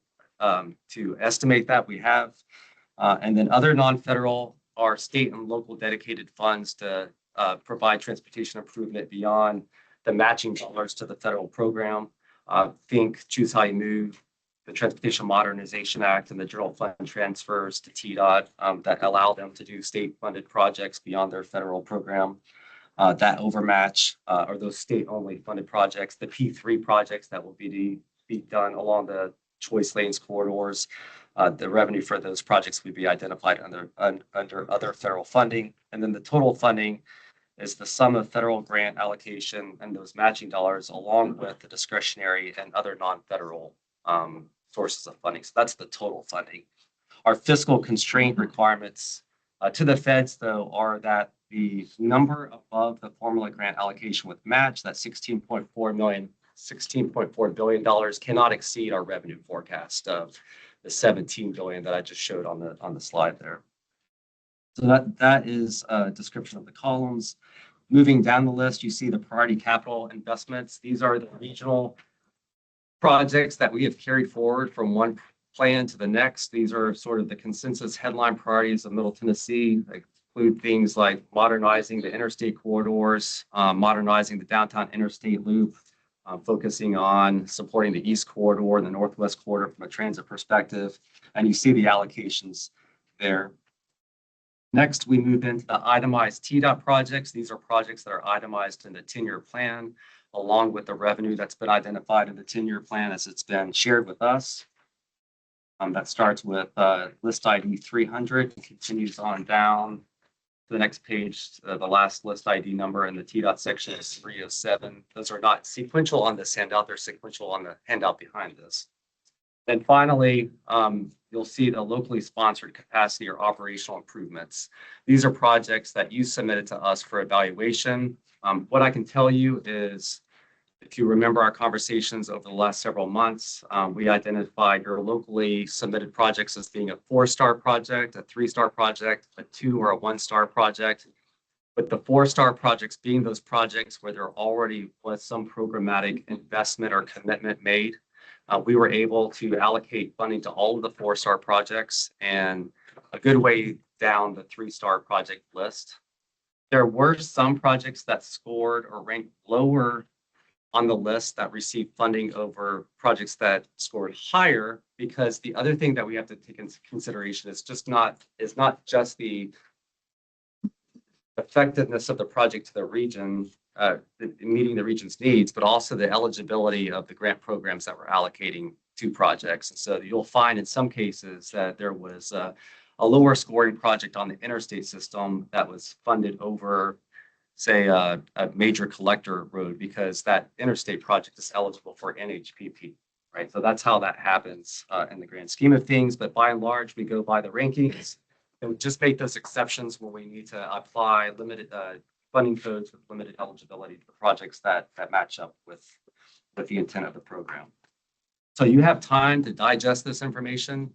estimate that we have. And then other non-federal are state and local dedicated funds to provide transportation improvement beyond the matching dollars to the federal program. Think Choose How You Move, the Transportation Modernization Act, and the general fund transfers to TDOT that allow them to do state-funded projects beyond their federal program. That overmatch are those state-only funded projects, the P3 projects that will be done along the choice lanes corridors. The revenue for those projects would be identified under other federal funding. And then the total funding is the sum of federal grant allocation and those matching dollars along with the discretionary and other non-federal sources of funding. So that's the total funding. Our fiscal constraint requirements to the feds, though, are that the number above the formula grant allocation with match, that $16.4 billion cannot exceed our revenue forecast of the 17 billion that I just showed on the slide there. So that is a description of the columns. Moving down the list, you see the priority capital investments. These are the regional projects that we have carried forward from one plan to the next. These are sort of the consensus headline priorities of Middle Tennessee. They include things like modernizing the interstate corridors, modernizing the downtown interstate loop, focusing on supporting the East Corridor and the Northwest Corridor from a transit perspective. And you see the allocations there. Next, we move into the itemized TDOT projects. These are projects that are itemized in the 10-year plan, along with the revenue that's been identified in the 10-year plan as it's been shared with us. That starts with list ID 300 and continues on down to the next page. The last list ID number in the TDOT section is 307. Those are not sequential on this handout. They're sequential on the handout behind this. Then finally, you'll see the locally sponsored capacity or operational improvements. These are projects that you submitted to us for evaluation. What I can tell you is, if you remember our conversations over the last several months, we identified your locally submitted projects as being a 4-star project, a 3-star project, a 2 or a 1-star project. With the 4-star projects being those projects where there already was some programmatic investment or commitment made, we were able to allocate funding to all of the 4-star projects and a good way down the 3-star project list. There were some projects that scored or ranked lower on the list that received funding over projects that scored higher, because the other thing that we have to take into consideration is not just the effectiveness of the project to the region, meeting the region's needs, but also the eligibility of the grant programs that we're allocating to projects. And so you'll find in some cases that there was a lower scoring project on the interstate system that was funded over, say, a major collector road because that interstate project is eligible for NHPP, right? So that's how that happens in the grand scheme of things. But by and large, we go by the rankings and we just make those exceptions when we need to apply limited funding codes with limited eligibility to the projects that match up with the intent of the program. So you have time to digest this information.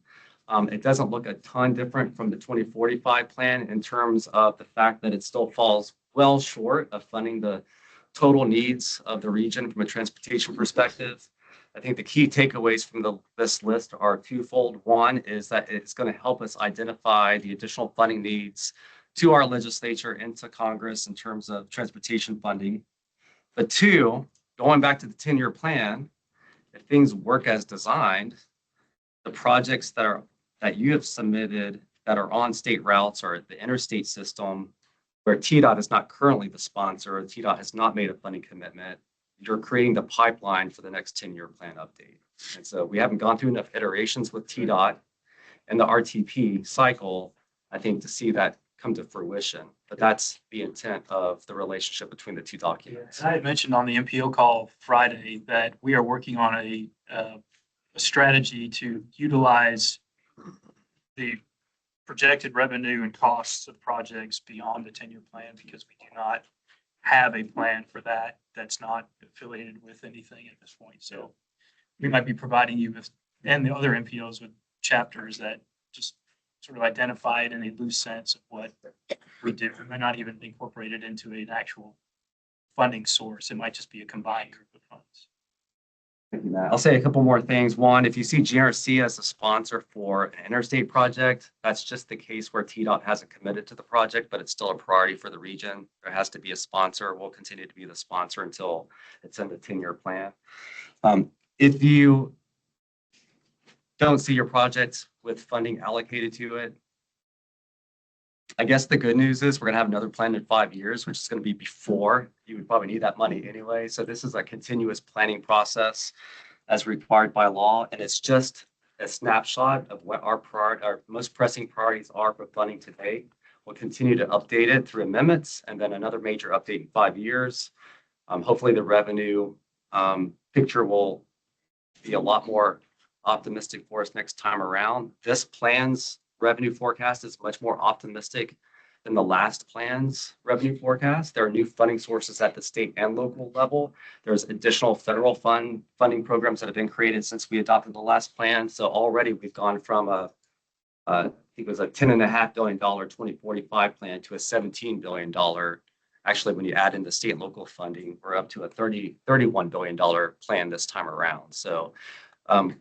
It doesn't look a ton different from the 2045 plan in terms of the fact that it still falls well short of funding the total needs of the region from a transportation perspective. I think the key takeaways from this list are twofold. One is that it's going to help us identify the additional funding needs to our legislature and to Congress in terms of transportation funding. But two, going back to the 10-year plan, if things work as designed, the projects that you have submitted that are on state routes or the interstate system where TDOT is not currently the sponsor, or TDOT has not made a funding commitment, you're creating the pipeline for the next 10-year plan update. And so we haven't gone through enough iterations with TDOT and the RTP cycle, I think, to see that come to fruition. But that's the intent of the relationship between the two documents. I had mentioned on the MPO call Friday that we are working on a strategy to utilize the projected revenue and costs of projects beyond the 10-year plan because we do not have a plan for that that's not affiliated with anything at this point. So we might be providing you with, and the other MPOs with chapters that just sort of identify it in a loose sense of what we do. It might not even be incorporated into an actual funding source. It might just be a combined group of funds. Thank you, Matt. I'll say a couple more things. One, if you see GNRC as a sponsor for an interstate project, that's just the case where TDOT hasn't committed to the project, but it's still a priority for the region. There has to be a sponsor. We'll continue to be the sponsor until it's in the 10-year plan. If you don't see your project with funding allocated to it, I guess the good news is we're going to have another plan in 5 years, which is going to be before you would probably need that money anyway. So this is a continuous planning process as required by law. And it's just a snapshot of what our most pressing priorities are for funding today. We'll continue to update it through amendments and then another major update in 5 years. Hopefully the revenue picture will be a lot more optimistic for us next time around. This plan's revenue forecast is much more optimistic than the last plan's revenue forecast. There are new funding sources at the state and local level. There's additional federal funding programs that have been created since we adopted the last plan. So already we've gone from I think it was a $10.5 billion 2045 plan to a $17 billion. Actually, when you add in the state and local funding, we're up to a $31 billion plan this time around. So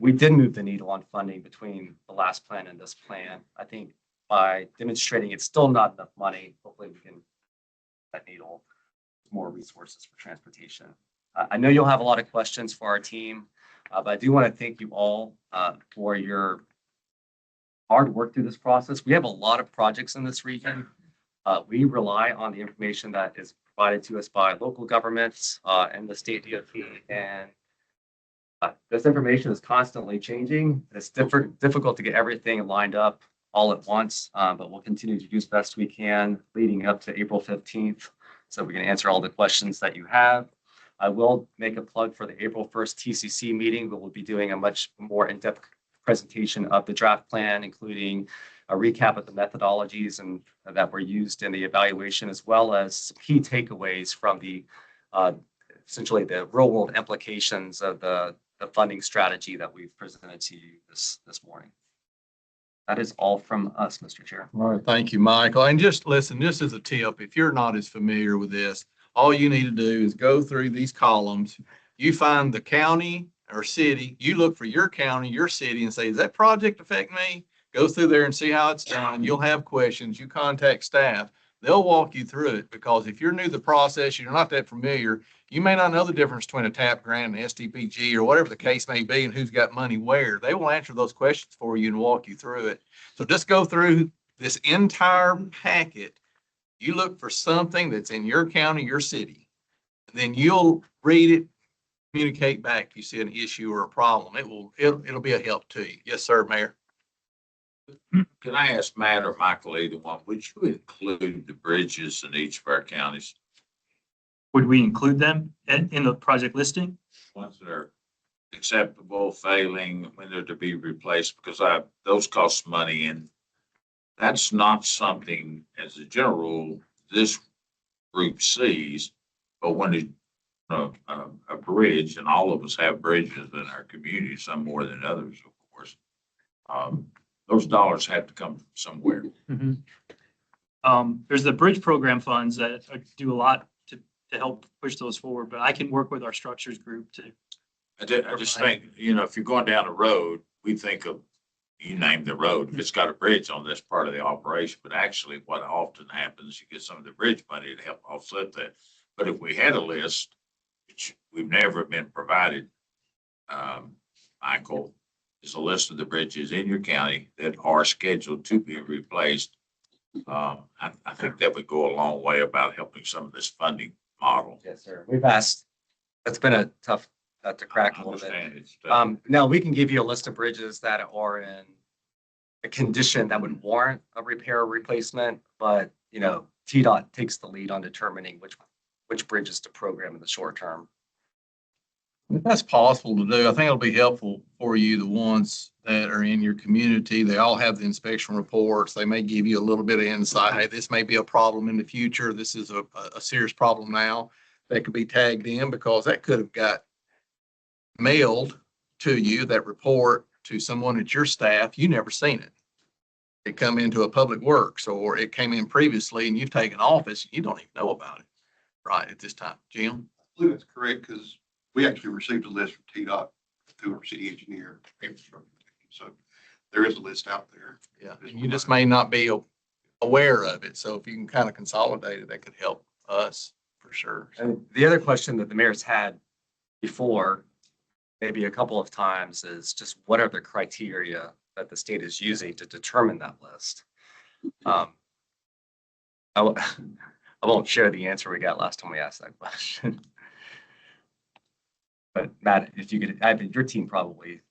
we did move the needle on funding between the last plan and this plan. I think by demonstrating it's still not enough money, hopefully we can that needle more resources for transportation. I know you'll have a lot of questions for our team, but I do want to thank you all for your hard work through this process. We have a lot of projects in this region. We rely on the information that is provided to us by local governments and the state DOT, and this information is constantly changing. It's difficult to get everything lined up all at once, but we'll continue to do as best we can leading up to April 15th so we can answer all the questions that you have. I will make a plug for the April 1st TCC meeting, but we'll be doing a much more in-depth presentation of the draft plan, including a recap of the methodologies and that were used in the evaluation, as well as some key takeaways from the essentially the real-world implications of the funding strategy that we've presented to you this morning. That is all from us, Mr. Chair. All right, thank you, Michael. And just listen, this is a tip. If you're not as familiar with this, all you need to do is go through these columns. You find the county or city, you look for your county, your city, and say, does that project affect me? Go through there and see how it's done. You'll have questions. You contact staff. They'll walk you through it, because if you're new to the process, you're not that familiar, you may not know the difference between a TAP grant and STPG or whatever the case may be and who's got money where. They will answer those questions for you and walk you through it. So just go through this entire packet. You look for something that's in your county, your city, and then you'll read it, communicate back. If you see an issue or a problem, it'll be a help to you. Yes, sir, Mayor. Can I ask Matt or Michael, either one, would you include the bridges in each of our counties? Would we include them in the project listing? Ones that are acceptable, failing, when they're to be replaced, because those cost money, and that's not something, as a general rule, this group sees, but when a bridge, and all of us have bridges in our community, some more than others, of course. Those dollars have to come from somewhere. There's the bridge program funds that do a lot to help push those forward, but I can work with our structures group to. I just think, if you're going down the road, we think of, you name the road, if it's got a bridge on this part of the operation, but actually what often happens, you get some of the bridge money to help offset that. But if we had a list, which we've never been provided, Michael, is a list of the bridges in your county that are scheduled to be replaced. I think that would go a long way about helping some of this funding model. Yes, sir. We've asked, it's been a tough nut to crack a little bit. It's, Now, we can give you a list of bridges that are in a condition that would warrant a repair or replacement, but, TDOT takes the lead on determining which bridges to program in the short term. If that's possible to do, I think it'll be helpful for you, the ones that are in your community. They all have the inspection reports. They may give you a little bit of insight. Hey, this may be a problem in the future. This is a serious problem now. That could be tagged in, because that could have got mailed to you, that report, to someone at your staff. You never seen it. It come into a public works, or it came in previously and you've taken office. You don't even know about it right at this time. Jim? I believe that's correct, because we actually received a list from TDOT through our city engineer. So there is a list out there. Yeah, and you just may not be aware of it. So if you can kind of consolidate it, that could help us for sure. And the other question that the mayor's had before, maybe a couple of times, is just what are the criteria that the state is using to determine that list? I won't share the answer we got last time we asked that question. But Matt, if you could, I think your team probably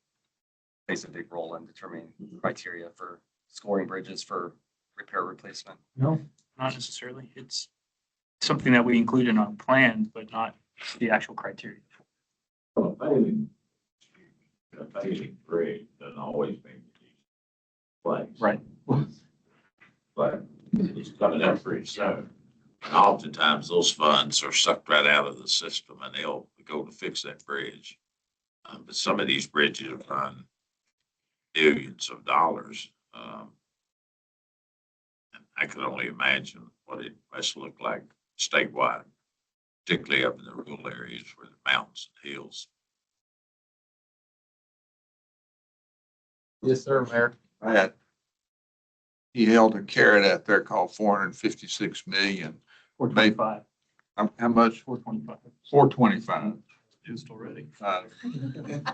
plays a big role in determining criteria for scoring bridges for repair replacement. No, not necessarily. It's something that we include in our plan, but not the actual criteria. A failing bridge doesn't always mean place. Right. But it's coming up pretty soon. And oftentimes those funds are sucked right out of the system and they'll go to fix that bridge. But some of these bridges run billions of dollars. And I can only imagine what it must look like statewide, particularly up in the rural areas where the mountains and hills. Yes, sir, Mayor. He held a carrot out there called 456 million. 425. How much? 425. 425. Used already.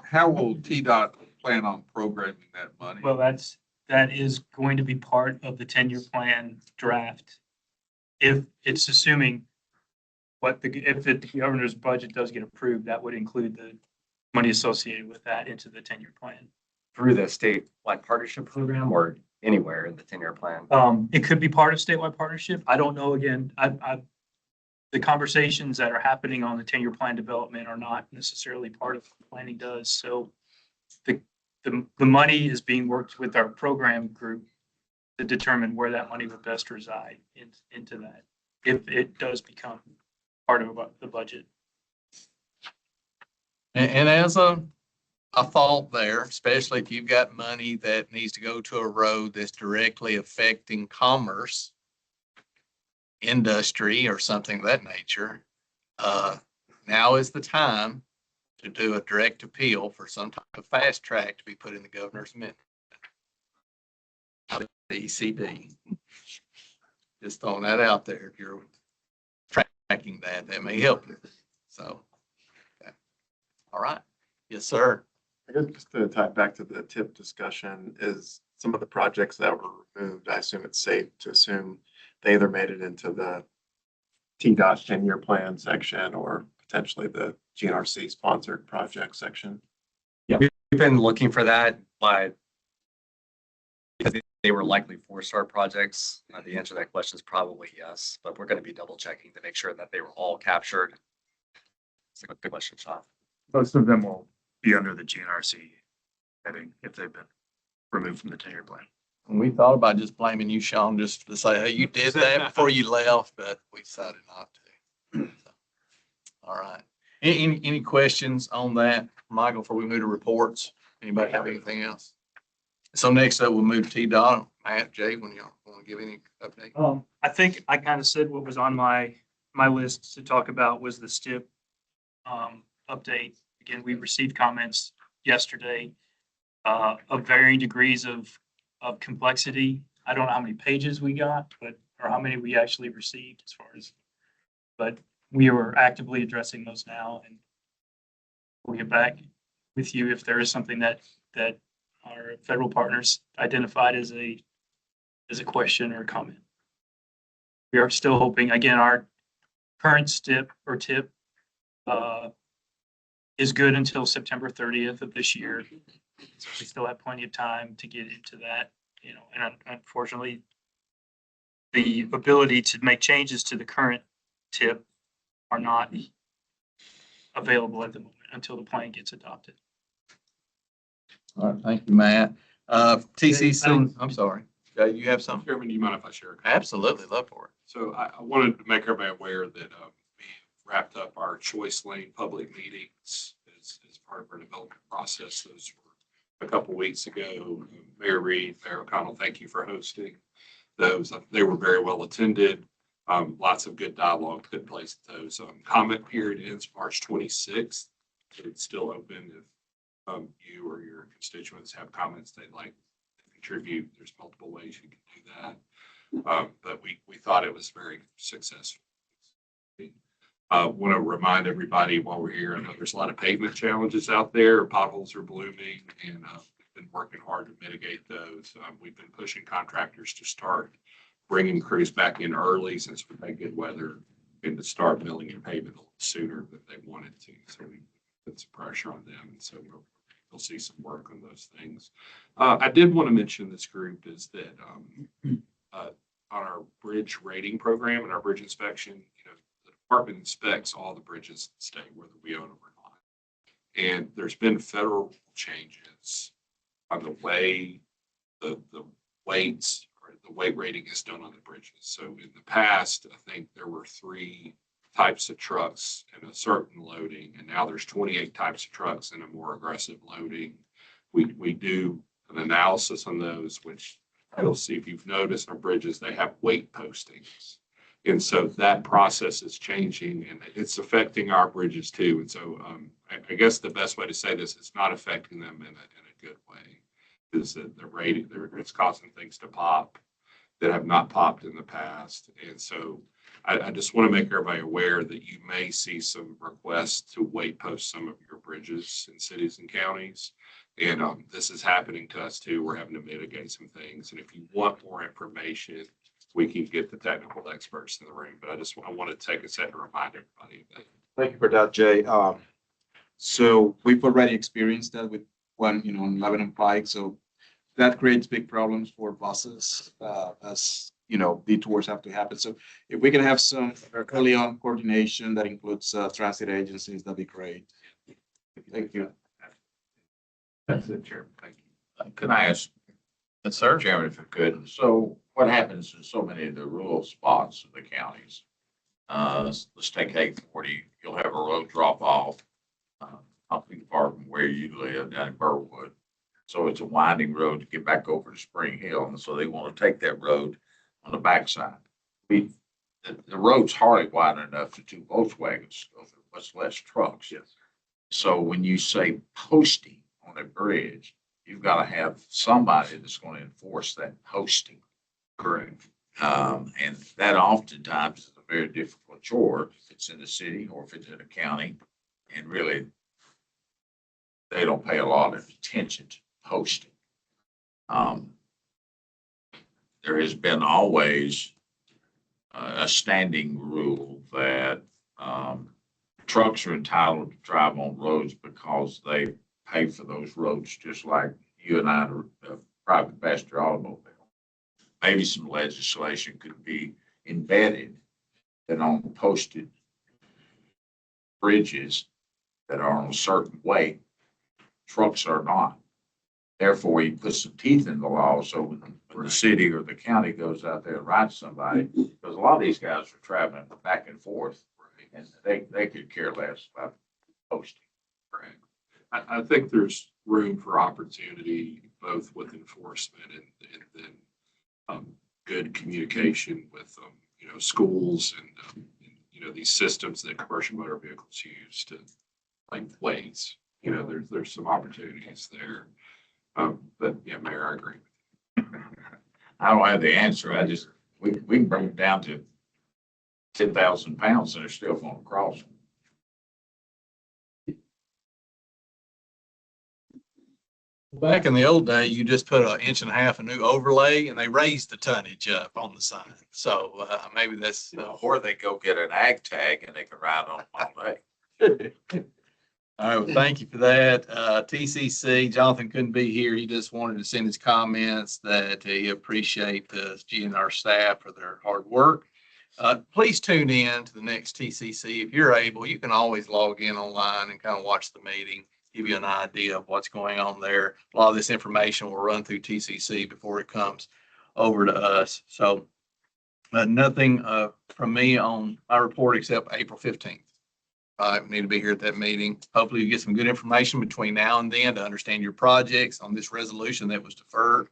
How will TDOT plan on programming that money? Well, that is going to be part of the 10-year plan draft. If it's assuming if the governor's budget does get approved, that would include the money associated with that into the 10-year plan. Through the statewide partnership program or anywhere in the 10-year plan? It could be part of statewide partnership. I don't know. Again, the conversations that are happening on the 10-year plan development are not necessarily part of what planning does. So the money is being worked with our program group to determine where that money would best reside into that, if it does become part of the budget. And as a thought there, especially if you've got money that needs to go to a road that's directly affecting commerce, industry, or something of that nature, now is the time to do a direct appeal for some type of fast track to be put in the governor's amendment. The ECD. Just throwing that out there. If you're tracking that may help you. So, okay. All right. Yes, sir. I guess just to tie back to the tip discussion, is some of the projects that were removed, I assume it's safe to assume they either made it into the TDOT 10-year plan section or potentially the GNRC sponsored project section. We've been looking for that, but because they were likely four-star projects, the answer to that question is probably yes, but we're going to be double checking to make sure that they were all captured. It's a good question, Sean. Most of them will be under the GNRC heading if they've been removed from the 10-year plan. And we thought about just blaming you, Sean, just to say, hey, you did that before you left, but we decided not to. So, all right. Any questions on that, Michael, before we move to reports? Anybody have anything else? So next up, we'll move to TDOT. Matt, Jay, when y'all want to give any update? I think I kind of said what was on my list to talk about was the STIP update. Again, we received comments yesterday of varying degrees of complexity. I don't know how many pages we got, or how many we actually received as far as, but we are actively addressing those now, and we'll get back with you if there is something that our federal partners identified as a question or a comment. We are still hoping, again, our current STIP or TIP is good until September 30th of this year. So we still have plenty of time to get into that, and unfortunately, the ability to make changes to the current TIP are not available at the moment until the plan gets adopted. All right, thank you, Matt. TCC, I'm sorry. You have something? Chairman, do you mind if I share? Absolutely, love for it. So I wanted to make everybody aware that we wrapped up our choice lane public meetings as part of our development process. Those were a couple weeks ago. Mayor Reed, Mayor O'Connell, thank you for hosting those. They were very well attended. Lots of good dialogue took place at those. Comment period ends March 26th. It's still open if you or your constituents have comments they'd like to contribute. There's multiple ways you can do that. But we thought it was very successful. Want to remind everybody while we're here, I know there's a lot of pavement challenges out there. Potholes are blooming, and we've been working hard to mitigate those. We've been pushing contractors to start bringing crews back in early since we've had good weather, and to start milling and paving a little sooner than they wanted to. So we put some pressure on them, and so we'll see some work on those things. I did want to mention this group is that on our bridge rating program and our bridge inspection, the department inspects all the bridges in the state, whether we own them or not. And there's been federal changes on the way the weights or the weight rating is done on the bridges. So in the past, I think there were 3 types of trucks and a certain loading, and now there's 28 types of trucks and a more aggressive loading. We do an analysis on those, which you'll see if you've noticed our bridges, they have weight postings. And so that process is changing, and it's affecting our bridges too. And so I guess the best way to say this, it's not affecting them in a good way, is that the rating, it's causing things to pop that have not popped in the past. And so I just want to make everybody aware that you may see some requests to weight post some of your bridges in cities and counties. And this is happening to us too. We're having to mitigate some things. And if you want more information, we can get the technical experts in the room. But I want to take a second to remind everybody of that. Thank you for that, Jay. So we've already experienced that with one, on Lebanon Pike. So that creates big problems for buses as detours have to happen. So if we can have some early on coordination that includes transit agencies, that'd be great. Thank you. That's it, Chairman. Thank you. Can I ask? Yes, sir. Chairman, if you could. So what happens in so many of the rural spots of the counties? Let's take 840. You'll have a road drop off, not too far from where you live down in Burwood. So it's a winding road to get back over to Spring Hill. And so they want to take that road on the backside. The road's hardly wide enough for 2 Volkswagens to go through, much less trucks. Yes. So when you say posting on a bridge, you've got to have somebody that's going to enforce that posting. Correct. And that oftentimes is a very difficult chore if it's in the city or if it's in a county. And really, they don't pay a lot of attention to posting. There has been always a standing rule that, trucks are entitled to drive on roads because they pay for those roads, just like you and I are a private passenger automobile. Maybe some legislation could be embedded that on posted bridges that are on a certain weight, trucks are not. Therefore, you put some teeth in the law so when the city or the county goes out there and rides somebody, because a lot of these guys are traveling back and forth, and they could care less about posting. Correct. I think there's room for opportunity both with enforcement and then good communication with schools and these systems that commercial motor vehicles use to like ways. There's some opportunities there. But yeah, Mayor, I agree. I don't have the answer. We can bring it down to 10,000 pounds and they're still going to cross. Back in the old day, you just put 1.5 inches of new overlay and they raised the tonnage up on the sign. So maybe that's. Or they go get an ag tag and they can ride on them all day. All right, well, thank you for that. TCC, Jonathan couldn't be here. He just wanted to send his comments that he appreciate the GNR staff for their hard work. Please tune in to the next TCC. If you're able, you can always log in online and kind of watch the meeting, give you an idea of what's going on there. A lot of this information will run through TCC before it comes over to us. So nothing from me on my report except April 15th. I need to be here at that meeting. Hopefully you get some good information between now and then to understand your projects on this resolution that was deferred.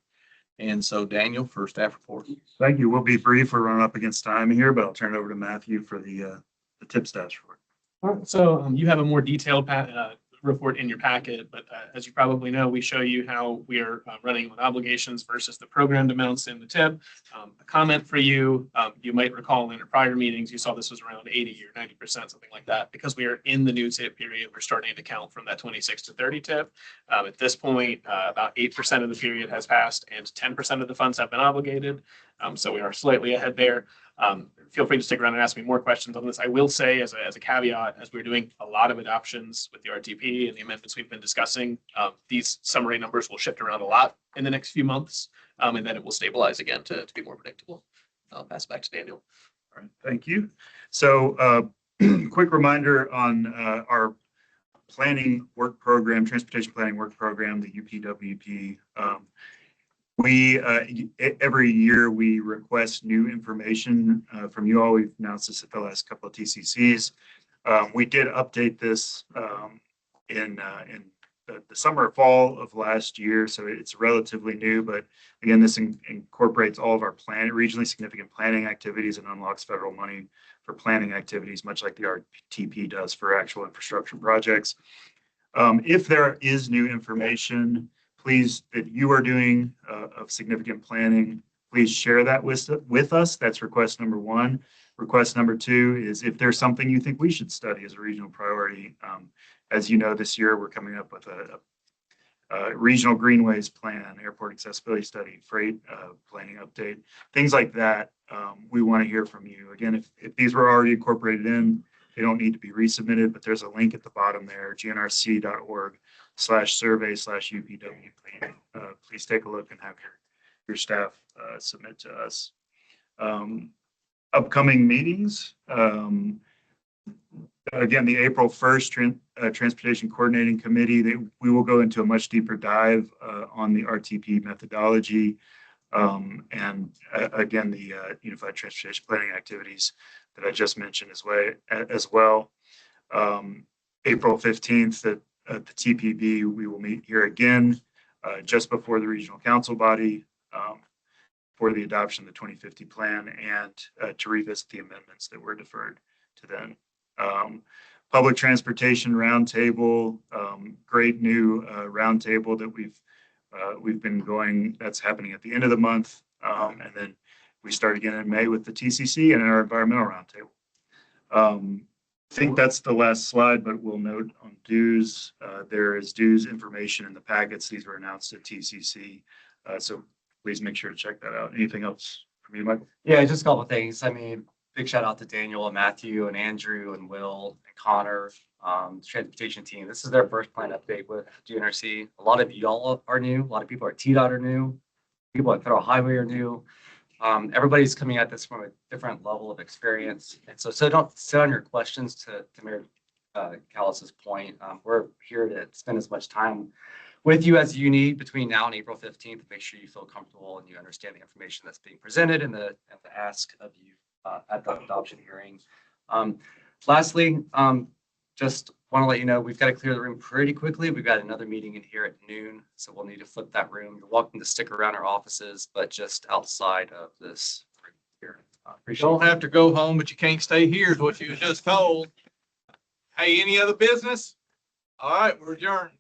And so Daniel, for staff report. Thank you. We'll be brief. We're running up against time here, but I'll turn it over to Matthew for the tip status report. All right, so you have a more detailed report in your packet, but as you probably know, we show you how we are running on obligations versus the programmed amounts in the TIB. A comment for you, you might recall in our prior meetings, you saw this was around 80 or 90%, something like that. Because we are in the new TIB period, we're starting to count from that 26 to 30 TIB. At this point, about 8% of the period has passed and 10% of the funds have been obligated. So we are slightly ahead there. Feel free to stick around and ask me more questions on this. I will say as a caveat, as we're doing a lot of adoptions with the RTP and the amendments we've been discussing, these summary numbers will shift around a lot in the next few months, and then it will stabilize again to be more predictable. I'll pass it back to Daniel. All right, thank you. So quick reminder on our planning work program, transportation planning work program, the UPWP. We every year we request new information from you all. We've announced this at the last couple of TCCs. We did update this in the summer or fall of last year, so it's relatively new. But again, this incorporates all of our regionally significant planning activities and unlocks federal money for planning activities, much like the RTP does for actual infrastructure projects. If there is new information, please, that you are doing of significant planning, please share that with us. That's request number one. Request number two is if there's something you think we should study as a regional priority. As you know, this year we're coming up with a regional greenways plan, airport accessibility study, freight planning update, things like that. We want to hear from you. Again, if these were already incorporated in, they don't need to be resubmitted, but there's a link at the bottom there, gnrc.org/survey/UPW. Please take a look and have your staff submit to us. Upcoming meetings. Again, the April 1st Transportation Coordinating Committee, we will go into a much deeper dive on the RTP methodology and again, the Unified Transportation Planning activities that I just mentioned as well. April 15th at the TPB, we will meet here again just before the regional council body for the adoption of the 2050 plan and to revisit the amendments that were deferred to then. Public Transportation Roundtable, great new roundtable that we've been going. That's happening at the end of the month, and then we start again in May with the TCC and our environmental roundtable. I think that's the last slide, but we'll note on dues. There is dues information in the packets. These were announced at TCC, so please make sure to check that out. Anything else from you, Michael? Yeah, just a couple of things. I mean, big shout out to Daniel and Matthew and Andrew and Will and Connor, the transportation team. This is their first plan update with GNRC. A lot of y'all are new. A lot of people at TDOT are new. People at Federal Highway are new. Everybody's coming at this from a different level of experience. And so don't sit on your questions to Mayor Callis's point. We're here to spend as much time with you as you need between now and April 15th to make sure you feel comfortable and you understand the information that's being presented and the ask of you at the adoption hearing. Lastly, just want to let you know, we've got to clear the room pretty quickly. We've got another meeting in here at noon, so we'll need to flip that room. You're welcome to stick around our offices, but just outside of this room here. You Appreciate don't it. have to go home, but you can't stay here is what you was just told. Hey, any other business? All right, we're adjourned.